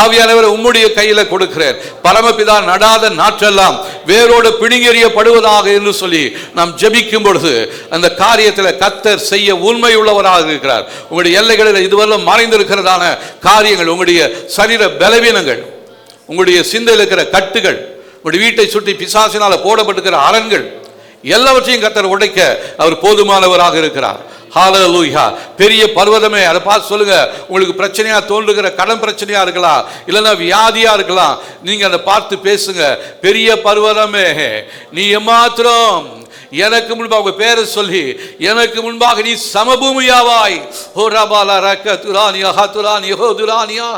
ஆவியானவரை உம்முடைய கையில் கொடுக்கிறேன். பரமபிதா நடாத நாற்றெல்லாம் வேரோடு பிடுங்கெறியப்படுவதாக என்று சொல்லி நாம் ஜெபிக்கும் பொழுது அந்த காரியத்தில் கர்த்தர் செய்ய உண்மை உள்ளவராக இருக்கிறார். உங்களுடைய எல்லைகளில் இதுவரை மறைந்திருக்கிறதான காரியங்கள், உங்களுடைய சரீர பலவீனங்கள், உங்களுடைய சிந்தையில் இருக்கிற கட்டுகள், உங்களுடைய வீட்டை சுற்றி பிசாசினால் போடப்பட்டிருக்கிற அரண்கள் எல்லாவற்றையும் கர்த்தர் உடைக்க அவர் போதுமானவராக இருக்கிறார். ஹல்லேலூயா. பெரிய பர்வதமே, அதை பார்த்து சொல்லுங்க. உங்களுக்கு பிரச்சனையா தோன்றுகிற கடன் பிரச்சனையா இருக்கலாம், இல்லைன்னா வியாதியா இருக்கலாம், நீங்க அதை பார்த்து பேசுங்க. பெரிய பர்வதமே, நீ எம்மாத்திரம் எனக்கு முன்பாக உங்க பேரை சொல்லி எனக்கு முன்பாக நீ சமபூமியாவாய். ஓ ரபாலா ரக்க துரானியா ஹதுரானியா ஹோ துரானியா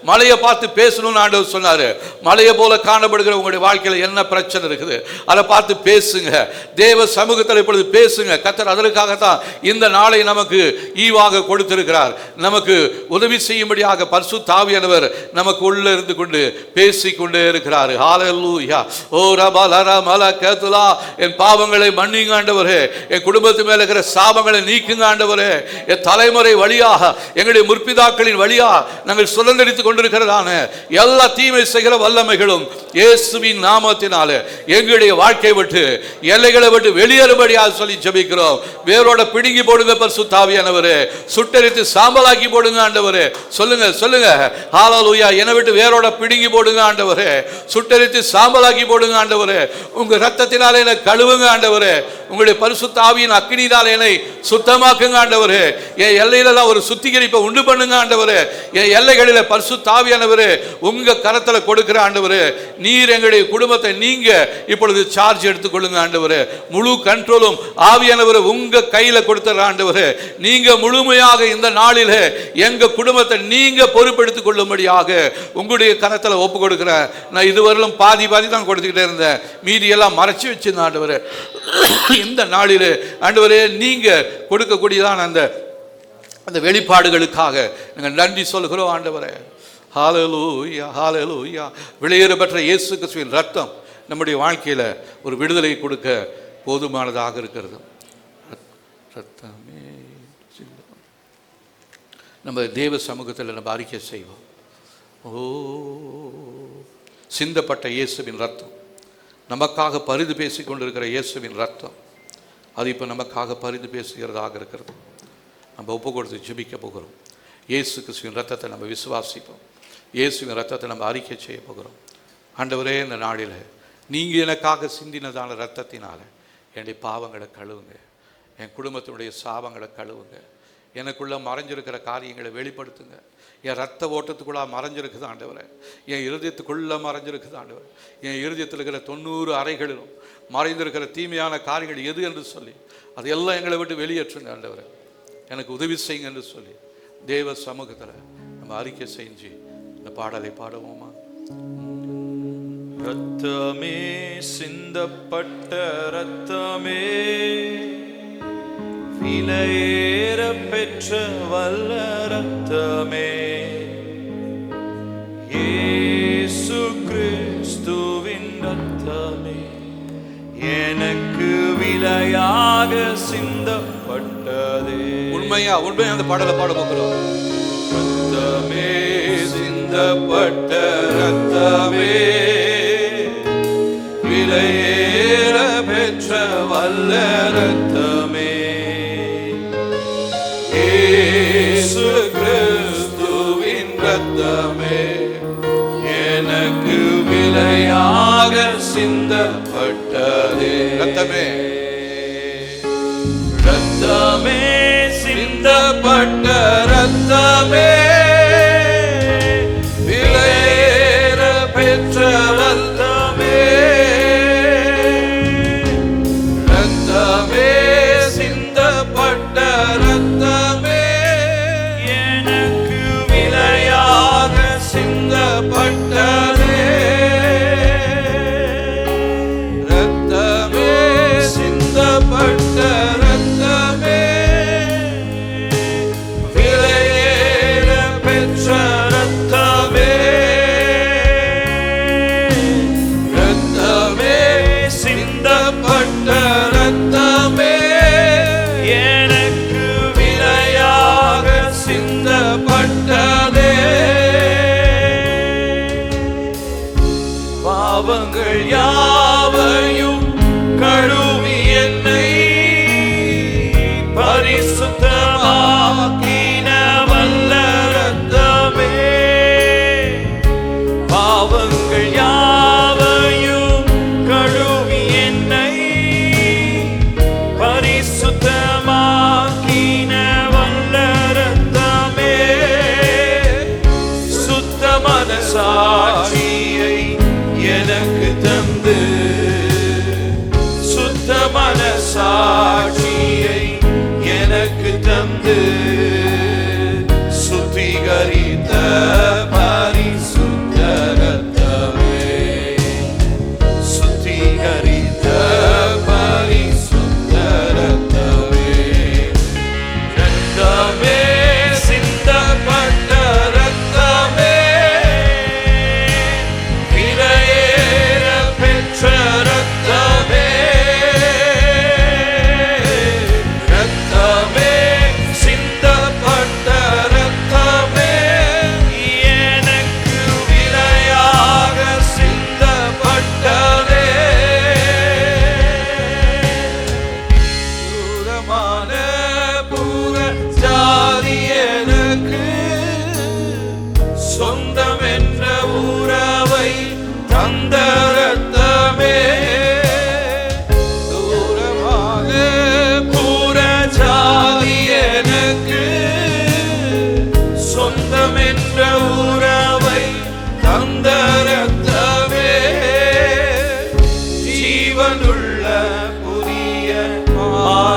மலையை பார்த்து பேசணும்னு ஆண்டவர் சொன்னாரு. மலையை போல காணப்படுகிற உங்களுடைய வாழ்க்கையில் என்ன பிரச்சனை இருக்குது அதை பார்த்து பேசுங்க. தேவ சமூகத்தில் இப்பொழுது பேசுங்க. கர்த்தர் அதற்காகத்தான் இந்த நாளை நமக்கு ஈவாக கொடுத்திருக்கிறார். நமக்கு உதவி செய்யும்படியாக பரிசுத்த ஆவியானவர் நமக்கு உள்ள இருந்து கொண்டு பேசிக்கொண்டே இருக்கிறார். ஹல்லேலூயா. ஓ ரபலர மலகதுலா, என் பாவங்களை மன்னிங்க ஆண்டவரே, என் குடும்பத்து மேல இருக்கிற சாபங்களை நீக்குங்க ஆண்டவரே, என் தலைமுறை வழியாக எங்களுடைய முற்பிதாக்களின் வழியாக நாங்கள் சுதந்திரித்துக் கொண்டிருக்கிறதான எல்லா தீமை செய்கிற வல்லமைகளும் இயேசுவின் நாமத்தினால எங்களுடைய வாழ்க்கை விட்டு எல்லைகளை விட்டு வெளியேறும்படியாக சொல்லி ஜெபிக்கிறோம். வேரோட பிடுங்கி போடுங்க பரிசுத்த ஆவியானவரே, சுட்டெரித்து சாம்பலாக்கி போடுங்க ஆண்டவரே. சொல்லுங்க சொல்லுங்க. ஹல்லேலூயா. என்னை விட்டு வேரோட பிடுங்கி போடுங்க ஆண்டவரே, சுட்டெரித்து சாம்பலாக்கி போடுங்க ஆண்டவரே. உங்க ரத்தத்தினால என்னை கழுவுங்க ஆண்டவரே, உங்களுடைய பரிசுத்த ஆவியின் அக்கினியால் என்னை சுத்தமாக்குங்க ஆண்டவரே. என் எல்லையிலெல்லாம் ஒரு சுத்திகரிப்பை உண்டு பண்ணுங்க ஆண்டவரே. என் எல்லைகளில் பரிசுத்த ஆவியானவரே உங்க கரத்தில் கொடுக்கிற ஆண்டவரே, நீர் எங்களுடைய குடும்பத்தை நீங்க இப்பொழுது சார்ஜ் எடுத்துக்கொள்ளுங்க ஆண்டவரே. முழு கண்ட்ரோலும் ஆவியானவரை உங்க கையில கொடுத்துற ஆண்டவரே. நீங்க முழுமையாக இந்த நாளிலே எங்க குடும்பத்தை நீங்க பொறுப்பெடுத்துக் கொள்ளும்படியாக உங்களுடைய கரத்தில் ஒப்பு கொடுக்கிறேன். நான் இதுவரையிலும் பாதி தான் கொடுத்துக்கிட்டே இருந்தேன், மீதி எல்லாம் மறைச்சு வச்சிருந்தேன் ஆண்டவரே. இந்த நாளிலே ஆண்டவரே நீங்க கொடுக்கக்கூடியதான் அந்த வெளிப்பாடுகளுக்காக நாங்கள் நன்றி சொல்கிறோம் ஆண்டவரே. ஹல்லேலூயா ஹல்லேலூயா. வெளியேற பெற்ற இயேசு கிறிஸ்துவின் ரத்தம் நம்முடைய வாழ்க்கையில் ஒரு விடுதலை கொடுக்க போதுமானதாக இருக்கிறது. ரத்தமே நம்ம தேவ சமூகத்தில் நம்ம அறிக்கை செய்வோம். ஓ, சிந்தப்பட்ட இயேசுவின் ரத்தம், நமக்காக பரிந்து பேசி கொண்டிருக்கிற இயேசுவின் ரத்தம், அது இப்போ நமக்காக பரிந்து பேசுகிறதாக இருக்கிறது. நம்ம ஒப்பு கொடுத்து ஜெபிக்க போகிறோம். இயேசு கிறிஸ்துவின் ரத்தத்தை நம்ம விசுவாசிப்போம். இயேசுவின் ரத்தத்தை நம்ம அறிக்கை செய்ய போகிறோம். ஆண்டவரே, இந்த நாளில் நீங்கள் எனக்காக சிந்தினதான ரத்தத்தினால என்னுடைய பாவங்களை கழுவுங்க, என் குடும்பத்தினுடைய சாபங்களை கழுவுங்க, எனக்குள்ளே மறைஞ்சிருக்கிற காரியங்களை வெளிப்படுத்துங்க. என் ரத்த ஓட்டத்துக்குள்ளே மறைஞ்சிருக்குது ஆண்டவரே, என் இருதயத்துக்குள்ளே மறைஞ்சிருக்குது ஆண்டவரே. என் இருதயத்தில் இருக்கிற 90 அறைகளிலும் மறைந்திருக்கிற தீமையான காரியங்கள் எது என்று சொல்லி அதையெல்லாம் எங்களை விட்டு வெளியேற்றுங்க ஆண்டவரே. எனக்கு உதவி செய்யுங்க என்று சொல்லி தேவ சமூகத்தில் நம்ம அறிக்கை செஞ்சு இந்த பாடலை பாடுவோமா? ரத்தமே, சிந்தப்பட்ட ரத்தமே, விலையேற பெற்ற வல்ல ரத்தமே, இயேசு கிறிஸ்துவின் ரத்தமே, எனக்கு விலையாக சிந்தப்பட்டதே. உண்மையா அந்த பாடலை பாட போகிறோம். ரத்தமே, சிந்தப்பட்ட ரத்தமே, விலையேற பெற்ற வல்ல ரத்தமே, இயேசு கிறிஸ்துவின் ரத்தமே, எனக்கு விலையாக சிந்தப்பட்டதே. ரத்தமே, ரத்தமே, சிந்தப்பட்ட ரத்தமே, விலையேற பெற்ற ரத்தமே, ரத்தமே, சிந்தப்பட்ட ரத்தமே, எனக்கு விலையாக சிந்தப்பட்டதே. ரத்தமே, சிந்தப்பட்ட ரத்தமே, விலையேற பெற்ற ரத்தமே, ரத்தமே, சிந்தப்பட்ட ரத்தமே,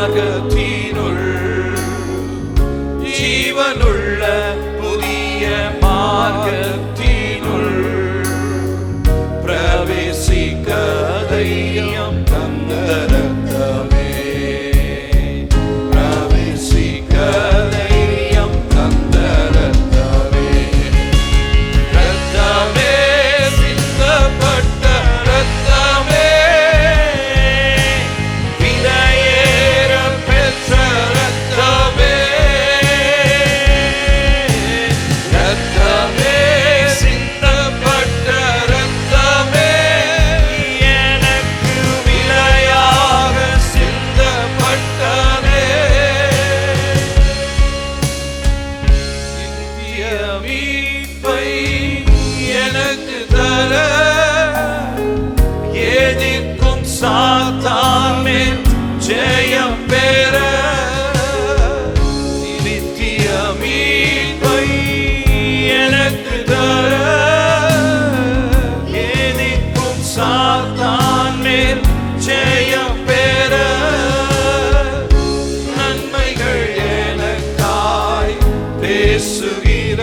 மார்க்கத்தினுள் ஜீவனுள்ள புதிய மார்க்கத்தினுள் பிரவேசிக்க தைரியம் தந்த ரத்தமே, பிரவேசிக்க தைரியம் தந்த ரத்தமே, ரத்தமே சிந்தப்பட்ட ரத்தமே, விலையேற பெற்ற ரத்தமே, ரத்தமே சிந்தப்பட்ட ரத்தமே, எனக்கு விலையாக சிந்தப்பட்டதே, நித்திய மீட்பை எனக்கு தர எதிர்க்கும் சாத்தான் மேல் ஜெயம் பெற, நித்திய மீட்பை எனக்கு தர எதிர்க்கும் சாத்தான் மேல் ஜெயம் பெற, நன்மைகள் எனக்காய் பேசுகிற,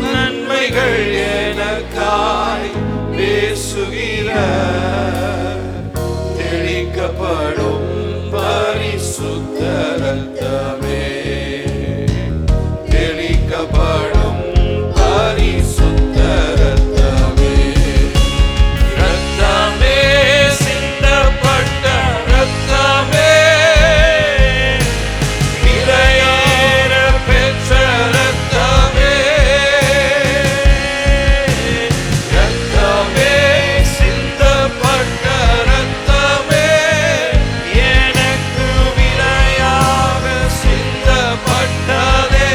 நன்மைகள் எனக்காய் பேசுகிற, தெளிக்கப்படும் பரிசுத்த ரத்தமே, தெளிக்கப்படும் பரிசுத்த ரத்தமே, ரத்தமே சிந்தப்பட்ட ரத்தமே, விலையேற பெற்ற ரத்தமே, ரத்தமே சிந்தப்பட்ட ரத்தமே, எனக்கு விலையாக சிந்தப்பட்டதே,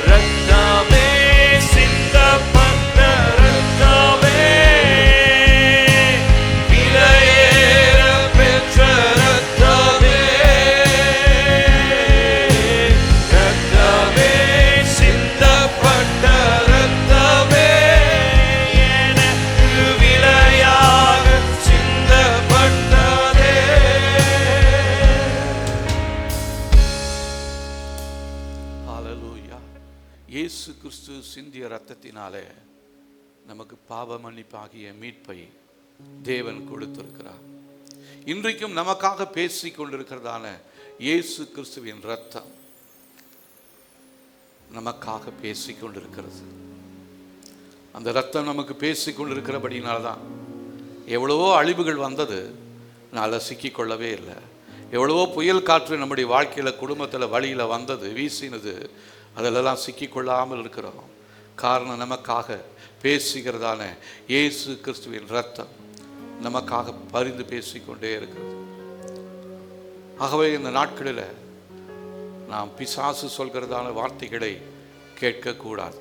ரத்தமே சிந்தப்பட்ட ரத்தமே, விலையேற பெற்ற ரத்தமே, ரத்தமே சிந்தப்பட்ட ரத்தமே, எனக்கு விலையாக சிந்தப்பட்டதே. ஹalleluya. இயேசு கிறிஸ்து சிந்திய இரத்தத்தினாலே நமக்கு பாவ மன்னிப்பாகிய மீட்பை தேவன் கொடுத்திருக்கிறார். இன்றைக்கும் நமக்காக பேசிக் கொண்டிருக்கிறதான இயேசு கிறிஸ்துவின் இரத்தம் நமக்காக பேசிக் கொண்டிருக்கிறது. அந்த இரத்தம் நமக்கு பேசிக் கொண்டிருக்கிறபடினால்தான் எவ்வளவோ அழிவுகள் வந்தது, நான் சிக்கிக்கொள்ளவே இல்லை. எவ்வளவோ புயல் காற்று நம்முடைய வாழ்க்கையில் குடும்பத்தில் வழியில் வந்தது, வீசினது, அதிலெல்லாம் சிக்கிக்கொள்ளாமல் இருக்கிறோம். காரணம் நமக்காக பேசுகிறதான இயேசு கிறிஸ்துவின் இரத்தம் நமக்காக பரிந்து பேசிக்கொண்டே இருக்கிறது. ஆகவே இந்த நாட்களில் நாம் பிசாசு சொல்கிறதான வார்த்தைகளை கேட்கக்கூடாது.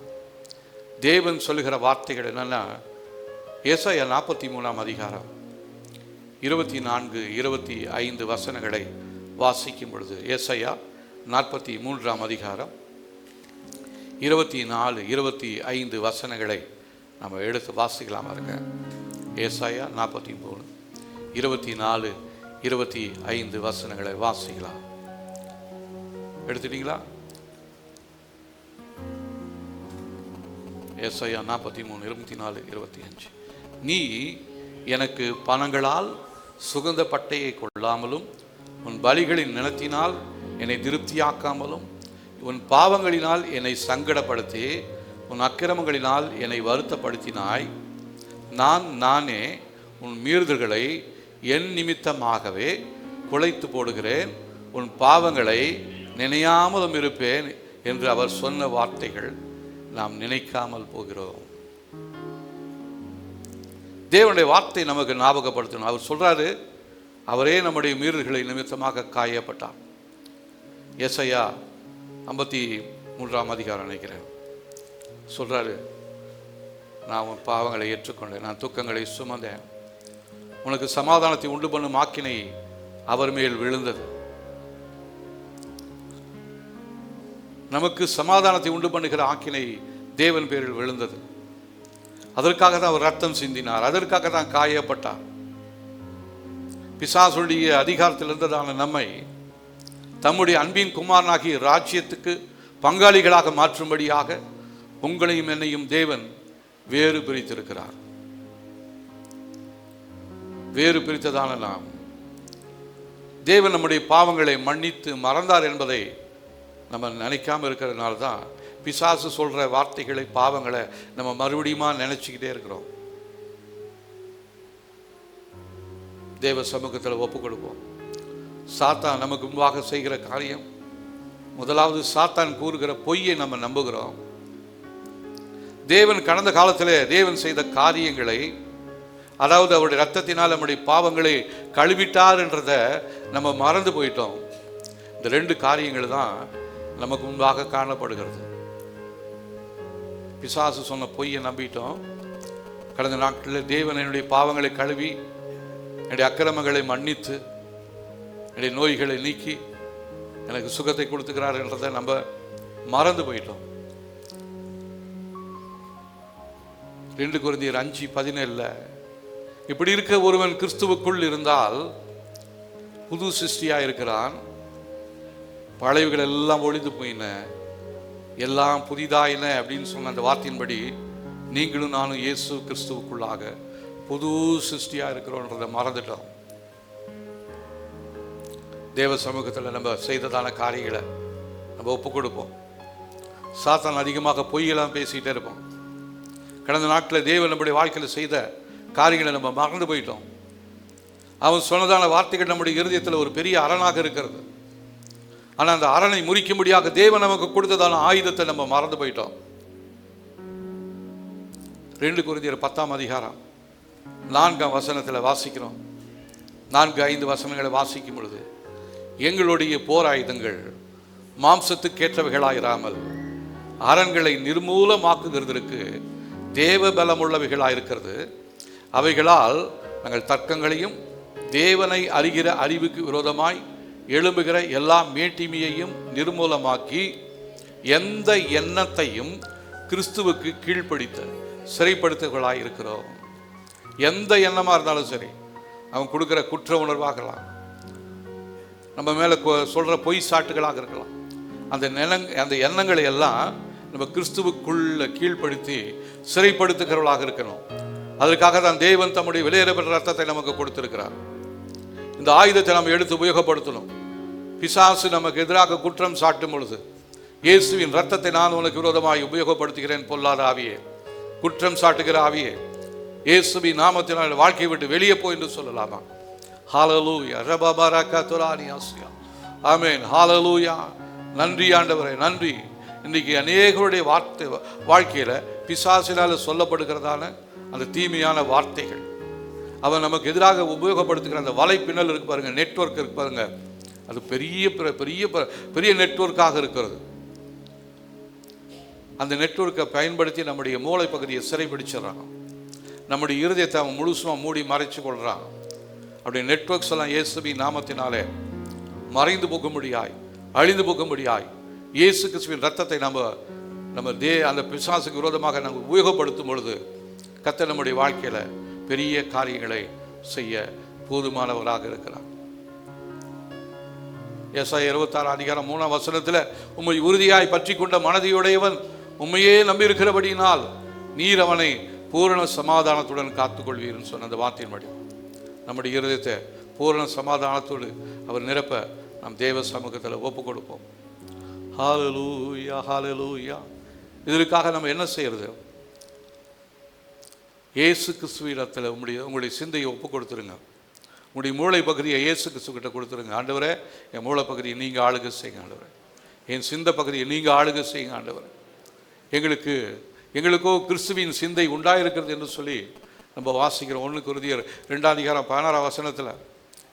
தேவன் சொல்லுகிற வார்த்தைகள் என்னன்னா, ஏசாயா 43 அதிகாரம் 24, 25 வசனங்களை வாசிக்கும் பொழுது, ஏசாயா 43 அதிகாரம் 24, 25 வசனங்களை நம்ம எடுத்து வாசிக்கலாம். இருங்க, ஏசாயா 43, 24, 25 வசனங்களை வாசிக்கலாம். எடுத்துட்டீங்களா? ஏசாயா 43, 24, 25. நீ எனக்கு பணங்களால் சுகந்த பட்டையை கொள்ளாமலும், உன் பலிகளின் நிலத்தினால் என்னை திருப்தியாக்காமலும், உன் பாவங்களினால் என்னை சங்கடப்படுத்தி உன் அக்கிரமங்களினால் என்னை வருத்தப்படுத்தினாய். நானே உன் மீறுதல்களை என் நிமித்தமாகவே குலைத்து போடுகிறேன், உன் பாவங்களை நினையாமலும் இருப்பேன் என்று அவர் சொன்ன வார்த்தைகள் நாம் நினைக்காமல் போகிறோம். தேவனுடைய வார்த்தை நமக்கு ஞாபகப்படுத்தணும். அவர் சொல்றாரு, அவரே நம்முடைய மீறுதல்களை நிமித்தமாக காயப்பட்டார். ஏசாயா 53 அதிகாரம் நினைக்கிறேன் சொல்றாரு, நான் உன் பாவங்களை ஏற்றுக்கொண்டேன், நான் துக்கங்களை சுமந்தேன், உனக்கு சமாதானத்தை உண்டு பண்ணும் ஆக்கினை அவர் மேல் விழுந்தது. நமக்கு சமாதானத்தை உண்டு பண்ணுகிற ஆக்கினை தேவன் பேரில் விழுந்தது. அதற்காக தான் அவர் ரத்தம் சிந்தினார், அதற்காக தான் காயப்பட்டார். பிசாசுடைய அதிகாரத்தில் இருந்ததான நம்மை தம்முடைய அன்பின் குமாரனாகிய ராஜ்யத்துக்கு பங்காளிகளாக மாற்றும்படியாக உங்களையும் என்னையும் தேவன் வேறு பிரித்திருக்கிறார். வேறு பிரித்ததான நாம் தேவன் நம்முடைய பாவங்களை மன்னித்து மறந்தார் என்பதை நம்ம நினைக்காம இருக்கிறதுனால தான் பிசாசு சொல்ற வார்த்தைகளை, பாவங்களை நம்ம மறுபடியுமா நினைச்சுக்கிட்டே இருக்கிறோம். தேவ சமூகத்தில் ஒப்பு கொடுப்போம். சாத்தான் நமக்கு முன்பாக செய்கிற காரியம், முதலாவது சாத்தான் கூறுகிற பொய்யை நம்ம நம்புகிறோம். தேவன் கடந்த காலத்தில் தேவன் செய்த காரியங்களை, அதாவது அவருடைய ரத்தத்தினால் நம்முடைய பாவங்களை கழுவிட்டார் என்றதை நம்ம மறந்து போயிட்டோம். இந்த ரெண்டு காரியங்கள் தான் நமக்கு முன்பாக காணப்படுகிறது. பிசாசு சொன்ன பொய்யை நம்பிட்டோம். கடந்த நாட்களில் தேவன் என்னுடைய பாவங்களை கழுவி, என்னுடைய அக்கிரமங்களை மன்னித்து, என்னுடைய நோய்களை நீக்கி எனக்கு சுகத்தை கொடுத்துக்கிறார் என்றதை நம்ம மறந்து போயிட்டோம். 2 கொரிந்தியர் 5:17 இப்படி இருக்க ஒருவன் கிறிஸ்துவுக்குள் இருந்தால் புது சிருஷ்டியா இருக்கிறான், பழையவைகள் எல்லாம் ஒழிந்து போயின, எல்லாம் புதிதாயின அப்படின்னு சொன்ன அந்த வார்த்தையின்படி நீங்களும் நானும் இயேசு கிறிஸ்துவுக்குள்ளாக புது சிருஷ்டியா இருக்கிறோன்றதை மறந்துட்டோம். தேவ சமூகத்தில் நம்ம செய்ததான காரியங்களை நம்ம ஒப்பு கொடுப்போம். சாத்தான் அதிகமாக பொய்யெல்லாம் பேசிக்கிட்டே இருப்போம். கடந்த நாட்களில் தேவன் நம்முடைய வாழ்க்கையில் செய்த காரியங்களை நம்ம மறந்து போயிட்டோம். அவன் சொன்னதான வார்த்தைகள் நம்முடைய இருதயத்தில் ஒரு பெரிய அரணாக இருக்கிறது. ஆனால் அந்த அரணை முறிக்கும்படியாக தேவன் நமக்கு கொடுத்ததான ஆயுதத்தை நம்ம மறந்து போயிட்டோம். 2 கொரிந்தியர் 10:4 வாசிக்கிறோம். 4-5 வசனங்களை வாசிக்கும் பொழுது, எங்களுடைய போர் ஆயுதங்கள் மாம்சத்துக்கேற்றவைகளாயிராமல் அரண்களை நிர்மூலமாக்குகிறதற்கு தேவ பலமுள்ளவைகளாயிருக்கிறது. அவைகளால் நாங்கள் தர்க்கங்களையும் தேவனை அறிகிற அறிவுக்கு விரோதமாய் எழும்புகிற எல்லா மேட்டிமையையும் நிர்மூலமாக்கி எந்த எண்ணத்தையும் கிறிஸ்துவுக்கு கீழ்ப்படுத்த சிறைப்படுத்துகளாய் இருக்கிறோம். எந்த எண்ணமாக இருந்தாலும் சரி, அவன் கொடுக்குற குற்ற உணர்வாகலாம், நம்ம மேலே சொல்கிற பொய் சாட்டுகளாக இருக்கலாம், அந்த எண்ணங்களை எல்லாம் நம்ம கிறிஸ்துவுக்குள்ள கீழ்ப்படுத்தி சிறைப்படுத்துகிறவர்களாக இருக்கணும். அதற்காக தான் தேவன் தம்முடைய விலையேறப்பட்ட ரத்தத்தை நமக்கு கொடுத்திருக்கிறார். இந்த ஆயுதத்தை நம்ம எடுத்து உபயோகப்படுத்தணும். பிசாசு நமக்கு எதிராக குற்றம் சாட்டும் பொழுது, இயேசுவின் ரத்தத்தை நான் உனக்கு விரோதமாய் உபயோகப்படுத்துகிறேன் பொல்லாத ஆவியே, குற்றம் சாட்டுகிற ஆவியே, இயேசுவின் நாமத்தினால் வாழ்க்கையை விட்டு வெளியே போய் என்று சொல்லலாமா? ஹல்லேலூயா. ரபபரகதுரானியாஸ்யா. ஆமென். ஹல்லேலூயா. நன்றி ஆண்டவரே, நன்றி. இன்னைக்கு அநேகருடைய வாழ்க்கையில பிசாசினால் சொல்லப்படுகிறதான அந்த தீமையான வார்த்தைகள், அவன் நமக்கு எதிராக உபயோகப்படுத்துகிற அந்த வலைப்பின்னல் இருக்கு பாருங்க, நெட்வொர்க் இருக்கு பாருங்க, அது பெரிய பெரிய பெரிய நெட்வொர்க்காக இருக்கிறது. அந்த நெட்வொர்க்கை பயன்படுத்தி நம்முடைய மூளை பகுதியை சிறைபிடிச்சிடறான். நம்முடைய இருதயத்தை அவன் முழுசுமாக மூடி மறைச்சு கொள்றான். அப்படி நெட்வொர்க்ஸ் எல்லாம் இயேசுவின் நாமத்தினாலே மறைந்து போகும்படியாய், அழிந்து போகும்படியாய் இயேசு கிறிஸ்துவின் ரத்தத்தை நம்ம அந்த பிசாசுக்கு விரோதமாக நம்ம உபயோகப்படுத்தும் பொழுது கர்த்தர் நம்முடைய வாழ்க்கையில பெரிய காரியங்களை செய்ய போதுமானவராக இருக்கிறார். ஏசாயா 26:3 உம்மை உறுதியாய் பற்றி கொண்ட மனதையுடையவன் உண்மையே நம்பியிருக்கிறபடியினால் நீர் அவனை பூரண சமாதானத்துடன் காத்துக்கொள்வீர்னு சொன்ன அந்த வார்த்தையின்படி நம்முடைய இருதயத்தை பூரண சமாதானத்தோடு அவர் நிரப்ப நாம் தேவ சமூகத்தில் ஒப்பு கொடுப்போம். ஹல்லேலூயா, ஹல்லேலூயா. இதற்காக நம்ம என்ன செய்யறது? இயேசு கிறிஸ்துவிடத்தில் உங்களுடைய சிந்தையை ஒப்பு கொடுத்துருங்க. உங்களுடைய மூளை பகுதியை இயேசு கிறிஸ்துக்கிட்ட கொடுத்துருங்க. ஆண்டவரே, என் மூளை பகுதியை நீங்கள் ஆளுகை செய்யுங்க. ஆண்டவரே, என் சிந்தை பகுதியை நீங்கள் ஆளுகை செய்யுங்க. ஆண்டவரே, எங்களுக்கோ கிறிஸ்துவின் சிந்தை உண்டாயிருக்கிறது என்று சொல்லி நம்ம வாசிக்கிறோம். 1 கொரிந்தியர் 2:16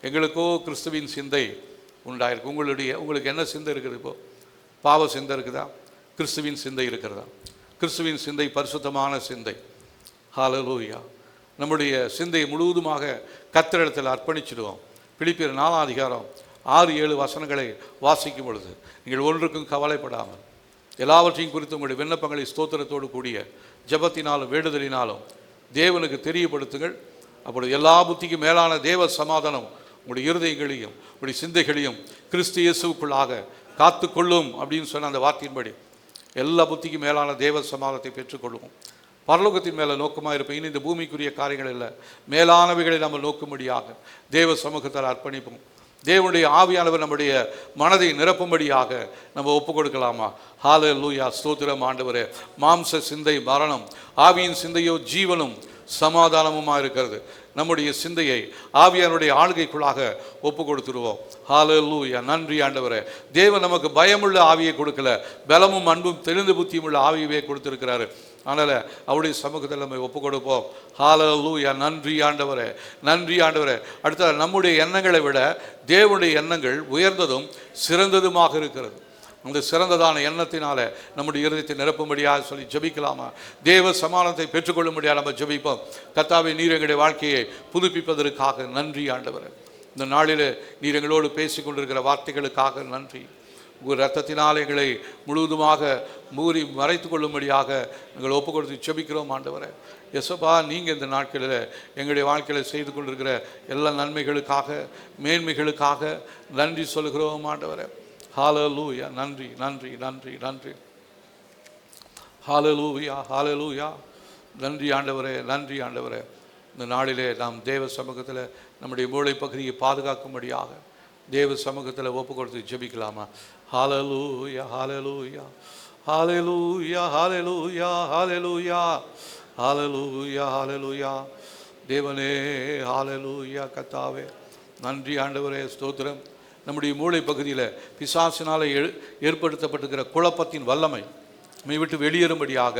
எங்களுக்கோ கிறிஸ்துவின் சிந்தை உண்டாயிருக்கு. உங்களுக்கு என்ன சிந்தை இருக்குது? இப்போ பாவ சிந்தை இருக்குதா? கிறிஸ்துவின் சிந்தை இருக்கிறதா? கிறிஸ்துவின் சிந்தை பரிசுத்தமான சிந்தை. ஹல்லேலூயா. நம்முடைய சிந்தையை முழுவதுமாக கர்த்தரிடத்தில் அர்ப்பணிச்சிடுவோம். பிலிப்பியர் 4:6-7 வாசிக்கும் பொழுது, நீங்கள் ஒன்றுக்கும் கவலைப்படாமல் எல்லாவற்றையும் குறித்து உங்களுடைய விண்ணப்பங்களை ஸ்தோத்திரத்தோடு கூடிய ஜெபத்தினாலும் வேண்டுதலினாலும் தேவனுக்கு தெரியப்படுத்துங்கள். அப்பொழுது எல்லா புத்திக்கும் மேலான தேவ சமாதானம் உங்களுடைய இருதயங்களையும் உங்களுடைய சிந்தைகளையும் கிறிஸ்து இயேசுவுக்குள்ளாக காத்து கொள்ளும் அப்படின்னு சொன்ன அந்த வார்த்தையின்படி எல்லா புத்திக்கும் மேலான தேவ சமாதானத்தை பெற்றுக்கொள்வோம். பரலோகத்தின் மேலே நோக்கமாக இருப்போம். இனி இந்த பூமிக்குரிய காரியங்கள் இல்லை, மேலானவைகளை நம்ம நோக்கும்படியாக தேவ சமூகத்தால் அர்ப்பணிப்போம். தேவனுடைய ஆவியானவர் நம்முடைய மனதை நிரப்பும்படியாக நம்ம ஒப்பு கொடுக்கலாமா? ஹல்லேலூயா, ஸ்தோத்திரம் ஆண்டவரே. மாம்ச சிந்தை மரணம், ஆவியின் சிந்தையோ ஜீவனும் சமாதானமுமாக இருக்கிறது. நம்முடைய சிந்தையை ஆவியானுடைய ஆளுகைக்குள்ளாக ஒப்பு கொடுத்துருவோம். ஹல்லேலூயா, நன்றி ஆண்டவரே. தேவன் நமக்கு பயமுள்ள ஆவியை கொடுக்கல, பலமும் அன்பும் தெளிந்த புத்தியும் உள்ள ஆவியவே கொடுத்திருக்கிறாரு. அதனால் அவருடைய சமூகத்தில் நம்ம ஒப்பு கொடுப்போம். ஹல்லேலூயா, நன்றி ஆண்டவரே, நன்றி ஆண்டவரே. அடுத்த நம்முடைய எண்ணங்களை விட தேவனுடைய எண்ணங்கள் உயர்ந்ததும் சிறந்ததுமாக இருக்கிறது. அந்த சிறந்ததான எண்ணத்தினால நம்முடைய இருதயத்தை நிரப்பும்படியாக சொல்லி ஜெபிக்கலாமா? தேவ சமாதானத்தை பெற்றுக்கொள்ளும்படியாக நம்ம ஜெபிப்போம். கர்த்தாவே, நீர் எங்களுடைய வாழ்க்கையை புதுப்பிப்பதற்காக நன்றி ஆண்டவரே. இந்த நாளில் நீர் எங்களோடு பேசி கொண்டிருக்கிற வார்த்தைகளுக்காக நன்றி. உங்கள் ரத்தத்தினால் எங்களை முழுவதுமாக மூறி மறைத்து கொள்ளும்படியாக எங்களை ஒப்பு கொடுத்து ஜெபிக்கிறோம் ஆண்டவரே. எசப்பா, நீங்கள் இந்த நாட்களில் எங்களுடைய வாழ்க்கையில் செய்து கொண்டிருக்கிற எல்லா நன்மைகளுக்காக மேன்மைகளுக்காக நன்றி சொல்கிறோம் ஆண்டவரே. ஹல்லேலூயா, நன்றி நன்றி நன்றி நன்றி. ஹல்லேலூயா, ஹல்லேலூயா, நன்றி ஆண்டவரே, நன்றி ஆண்டவரே. இந்த நாளிலே நாம் தேவ சமூகத்தில் நம்முடைய மூளை பகுதியை பாதுகாக்கும்படியாக தேவ சமூகத்தில் ஒப்பு கொடுத்து ஜெபிக்கலாமா? ஹல்லேலூயா, ஹல்லேலூயா, ஹல்லேலூயா, ஹல்லேலூயா, ஹல்லேலூயா, ஹல்லேலூயா, ஹல்லேலூயா. தேவனே, ஹல்லேலூயா. கர்த்தாவே, நன்றி ஆண்டவரே, ஸ்தோத்திரம். நம்முடைய மூளை பகுதியில் பிசாசினால் ஏற்படுத்தப்பட்டிருக்கிற குழப்பத்தின் வல்லமை விட்டு வெளியேறும்படியாக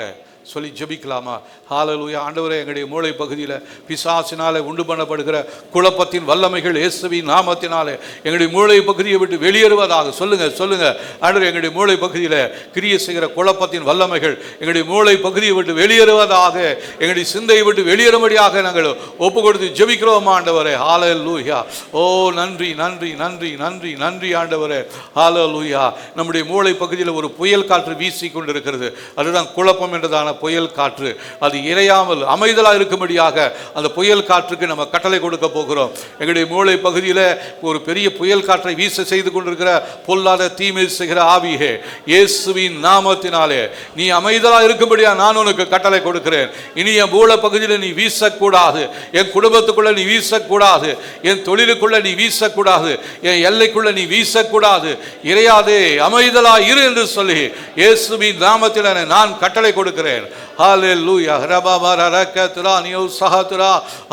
சொல்லி ஜெபிக்கலாமா? ஹல்லேலூயா. ஆண்டவரே, எங்களுடைய மூளை பகுதியில் பிசாசினாலே உண்டு பண்ணப்படுகிற குழப்பத்தின் வல்லமைகள் இயேசுவின் நாமத்தினாலே எங்களுடைய மூளை பகுதியை விட்டு வெளியேறுவதாக சொல்லுங்க சொல்லுங்க. ஆண்டவரே, எங்களுடைய மூளை பகுதியில் கிரியை செய்கிற குழப்பத்தின் வல்லமைகள் எங்களுடைய மூளை பகுதியை விட்டு வெளியேறுவதாக, எங்களுடைய சிந்தையை விட்டு வெளியேறும்படியாக நாங்கள் ஒப்பு கொடுத்து ஜெபிக்கிறோம் ஆண்டவரே. ஹல்லேலூயா. ஓ, நன்றி நன்றி நன்றி நன்றி நன்றி ஆண்டவரே. ஹல்லேலூயா. நம்முடைய மூளை பகுதியில் ஒரு புயல் காற்று வீசி கொண்டிருக்கிறது. அதுதான் குழப்பம் என்றதான புயல் காற்று. அது இறையாமல் அமைதலாக இருக்கும்படியாக அந்த புயல் காற்றுக்கு நம்ம கட்டளை கொடுக்க போகிறோம். எங்களுடைய மூளை பகுதியில் ஒரு பெரிய புயல் காற்றை வீச செய்து கொண்டிருக்கிற பொல்லாத தீமை செய்கிற ஆவியே, இயேசுவின் நாமத்தினாலே நீ அமைதலாக இருக்கும்படியாக நான் உனக்கு கட்டளை கொடுக்கிறேன். இனி என் மூளை பகுதியில் நீ வீசக்கூடாது, என் குடும்பத்துக்குள்ள நீ வீசக்கூடாது, என் தொழிலுக்குள்ள நீ வீசக்கூடாது, என் எல்லைக்குள்ள நீ வீசக்கூடாது. இறையாதே, அமைதலா இரு என்று சொல்லி இயேசுவின் நாமத்தில் நான் கட்டளை கொடுக்கிறேன். ஹல்லேலூயா.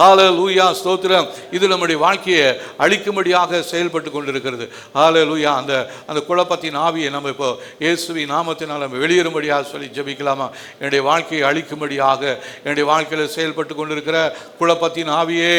ஹல்லேலூயா, ஸ்தோத்திரம். இது நம்முடைய வாழ்க்கையை அழிக்கும்படியாக செயல்பட்டு கொண்டிருக்கிறது. ஹல்லேலூயா. அந்த குழப்பத்தின் ஆவியை நம்ம இப்போ இயேசுவின் நாமத்தினால் நம்ம வெளியேறும்படியாக சொல்லி ஜெபிக்கலாமா? என்னுடைய வாழ்க்கையை அழிக்கும்படியாக என்னுடைய வாழ்க்கையில் செயல்பட்டு கொண்டிருக்கிற குழப்பத்தின் ஆவியே,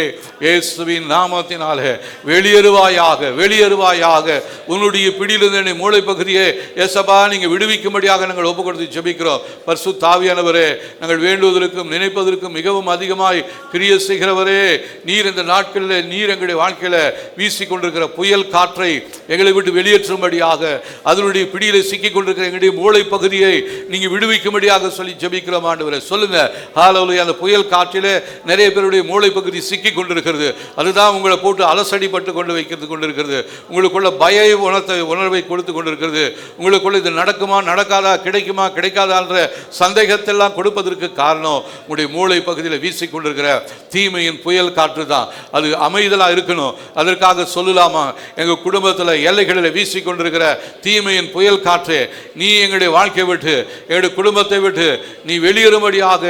இயேசுவின் நாமத்தினாலே வெளியேறுவாயாக, வெளியேறுவாயாக. உன்னுடைய பிடியிலிருந்து என்னுடைய மூளை பகுதியை ஏசப்பா நீங்க விடுவிக்கும்படியாக நாங்கள் ஒப்பு கொடுத்து ஜெபிக்கிறோம். பரிசுத்த ஆவியானவரே, நாங்கள் வேண்டுவதற்கும் நினைப்பதற்கும் மிகவும் அதிகமாய் கிரியை செய்கிறவரே, நீர் இந்த நாட்களில் நீர் எங்களுடைய வாழ்க்கையில் வீசி கொண்டிருக்கிற புயல் காற்றை எங்களை விட்டு வெளியேற்றும்படியாக, அதனுடைய பிடியில சிக்கிக் கொண்டிருக்கிற எங்களுடைய மூளை பகுதியை நீங்க விடுவிக்கும்படியாக சொல்லி ஜெபிக்கிறோம் ஆண்டவரே. சொல்லுங்க. ஹல்லேலூயா. அந்த புயல் காற்றிலே நிறைய பேருடைய மூளை பகுதி சிக்கிக் கொண்டிருக்கிறது. அதுதான் உங்களை போட்டு அலசடிப்பட்டு கொண்டிருக்கிறது. உங்களுக்குள்ள பய உணர்வை கொடுத்து கொண்டிருக்கிறது. உங்களுக்குள்ள இது நடக்குமா நடக்காதா, கிடைக்குமா கிடைக்காதா என்ற சந்தேகத்தெல்லாம் கொடுப்பதற்கு காரணம் உங்களுடைய மூளை பகுதியில் வீசிக்கொண்டிருக்கிற தீமையின் புயல் காற்று தான். அது அமைதலாக இருக்கணும். அதற்காக சொல்லலாமா? எங்கள் குடும்பத்தில் எல்லைகளில் வீசிக்கொண்டிருக்கிற தீமையின் புயல் காற்று, நீ எங்களுடைய வாழ்க்கையை விட்டு எங்களுடைய குடும்பத்தை விட்டு நீ வெளியேறும்படியாக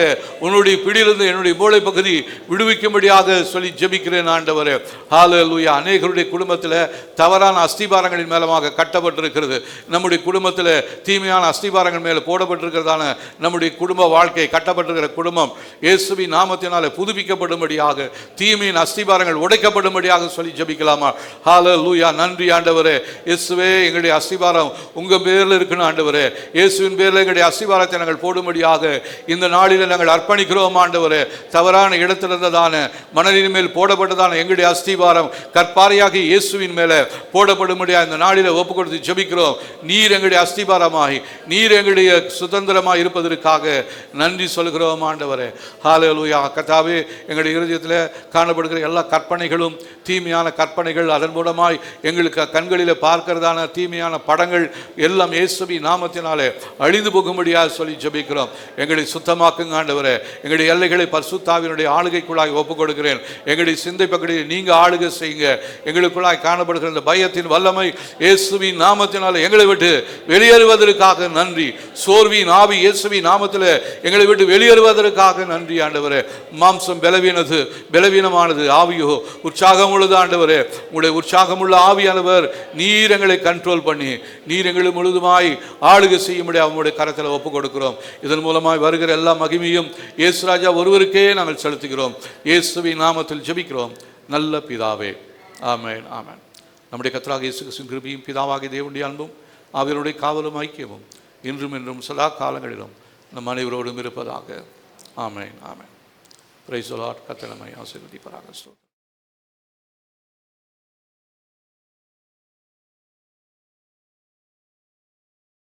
உன்னுடைய பிடியிலிருந்து என்னுடைய மூளை பகுதி விடுவிக்கும்படியாக சொல்லி ஜெபிக்கிறேன் ஆண்டவரே. ஹல்லேலூயா. அநேகருடைய குடும்பத்தில் தவறான அஸ்திபாரங்களின் மேலமாக கட்டப்பட்டிருக்கிறது. நம்முடைய குடும்பத்தில் தீமையான அஸ்திபாரங்கள் மேலே போடப்பட்டிருக்கிறதான நம்முடைய குடும்ப வாழ்க்கை, கட்டப்பட்டிருக்கிற குடும்பம் இயேசுவின் நாமத்தினாலே புதுப்பிக்கப்படும்படியாக, தீமையின் அஸ்திபாரங்கள் உடைக்கப்படும்படியாக சொல்லி ஜெபிக்கலாமா? ஹல்லேலூயா. நன்றி ஆண்டவரே. இயேசுவே, எங்களுடைய அஸ்திபாரம் உங்க பேரில் இருக்கணும் ஆண்டவரே. இயேசுவின் பேரில் எங்களுடைய அஸ்திபாரத்தை நாங்கள் போடும்படியாக இந்த நாளில் நாங்கள் அர்ப்பணிக்கிறோம் ஆண்டவரே. தவறான இடத்திலிருந்ததான மணலின் மேல் போடப்பட்டதான எங்களுடைய அஸ்திபாரம் கற்பாறையாகி இயேசுவின் மேலே போடப்படும்படியாக இந்த நாளில் ஒப்பு கொடுத்து ஜெபிக்கிறோம். நீர் எங்களுடைய அஸ்திபாரமாகி நீர் எங்களுடைய சுதந்திரமாக இருப்பதற்காக நன்றி சொல்கிறோம் ஆண்டவரே. ஹல்லேலூயா. கர்த்தாவே, எங்களுடைய இருதயத்தில் காணப்படுகிற எல்லா கற்பனைகளும் தீமையான கற்பனைகள், அதன் மூலமாய் எங்களுக்கு கண்களில் பார்க்கிறதான தீமையான படங்கள் எல்லாம் இயேசுவின் நாமத்தினாலே அழிந்து போகும்படியாக சொல்லி ஜெபிக்கிறோம். எங்களை சுத்தமாக்குங்க ஆண்டவரே. எங்களுடைய எல்லைகளை பரிசுத்தாவினுடைய ஆளுகைக்குள்ளாய் ஒப்புக் கொடுக்கிறேன். எங்களுடைய சிந்தை பகுதியை நீங்க ஆளுகை செய்யுங்க. எங்களுக்குள்ளாய் காணப்படுகிற இந்த பயத்தின் வல்லமை இயேசுவின் நாமத்தினாலே எங்களை விட்டு வெளியேறுவதற்காக நன்றி. சோர்வின் ஆவி இயேசுவின் நாமத்தில் எங்களை விட்டு வெளியேறுவதற்காக நன்றி ஆண்டவரே. மாம்சம் பலவீனமானது, ஆவியோ உற்சாகம் உள்ளது ஆண்டவரே. உங்களுடைய உற்சாகமுள்ள ஆவியானவர் நீர் எங்களை கண்ட்ரோல் பண்ணி நீர் எங்களை முழுதுமாய் ஆளுகை செய்யும்படி அவங்களுடைய கரத்தில் ஒப்புக் கொடுக்கிறோம். இதன் மூலமாய் வருகிற எல்லா மகிமையும் இயேசு ராஜா ஒருவருக்கே நாங்கள் செலுத்துகிறோம். இயேசுவின் நாமத்தில் ஜெபிக்கிறோம் நல்ல பிதாவே. ஆமென், ஆமென். நம்முடைய கர்த்தராகிய இயேசு கிறிஸ்துவின் கிருபையும் பிதாவாகிய தேவனுடைய அன்பும் அவருடைய காவலும் ஐக்கியமும் இன்றும் என்றும் சதா காலங்களிலும் நம் அனைவரோடும் இருப்பதாக. Amen, amen. Praise the Lord. கர்த்தர் நம்மை ஆசீர்வதிப்பாராக.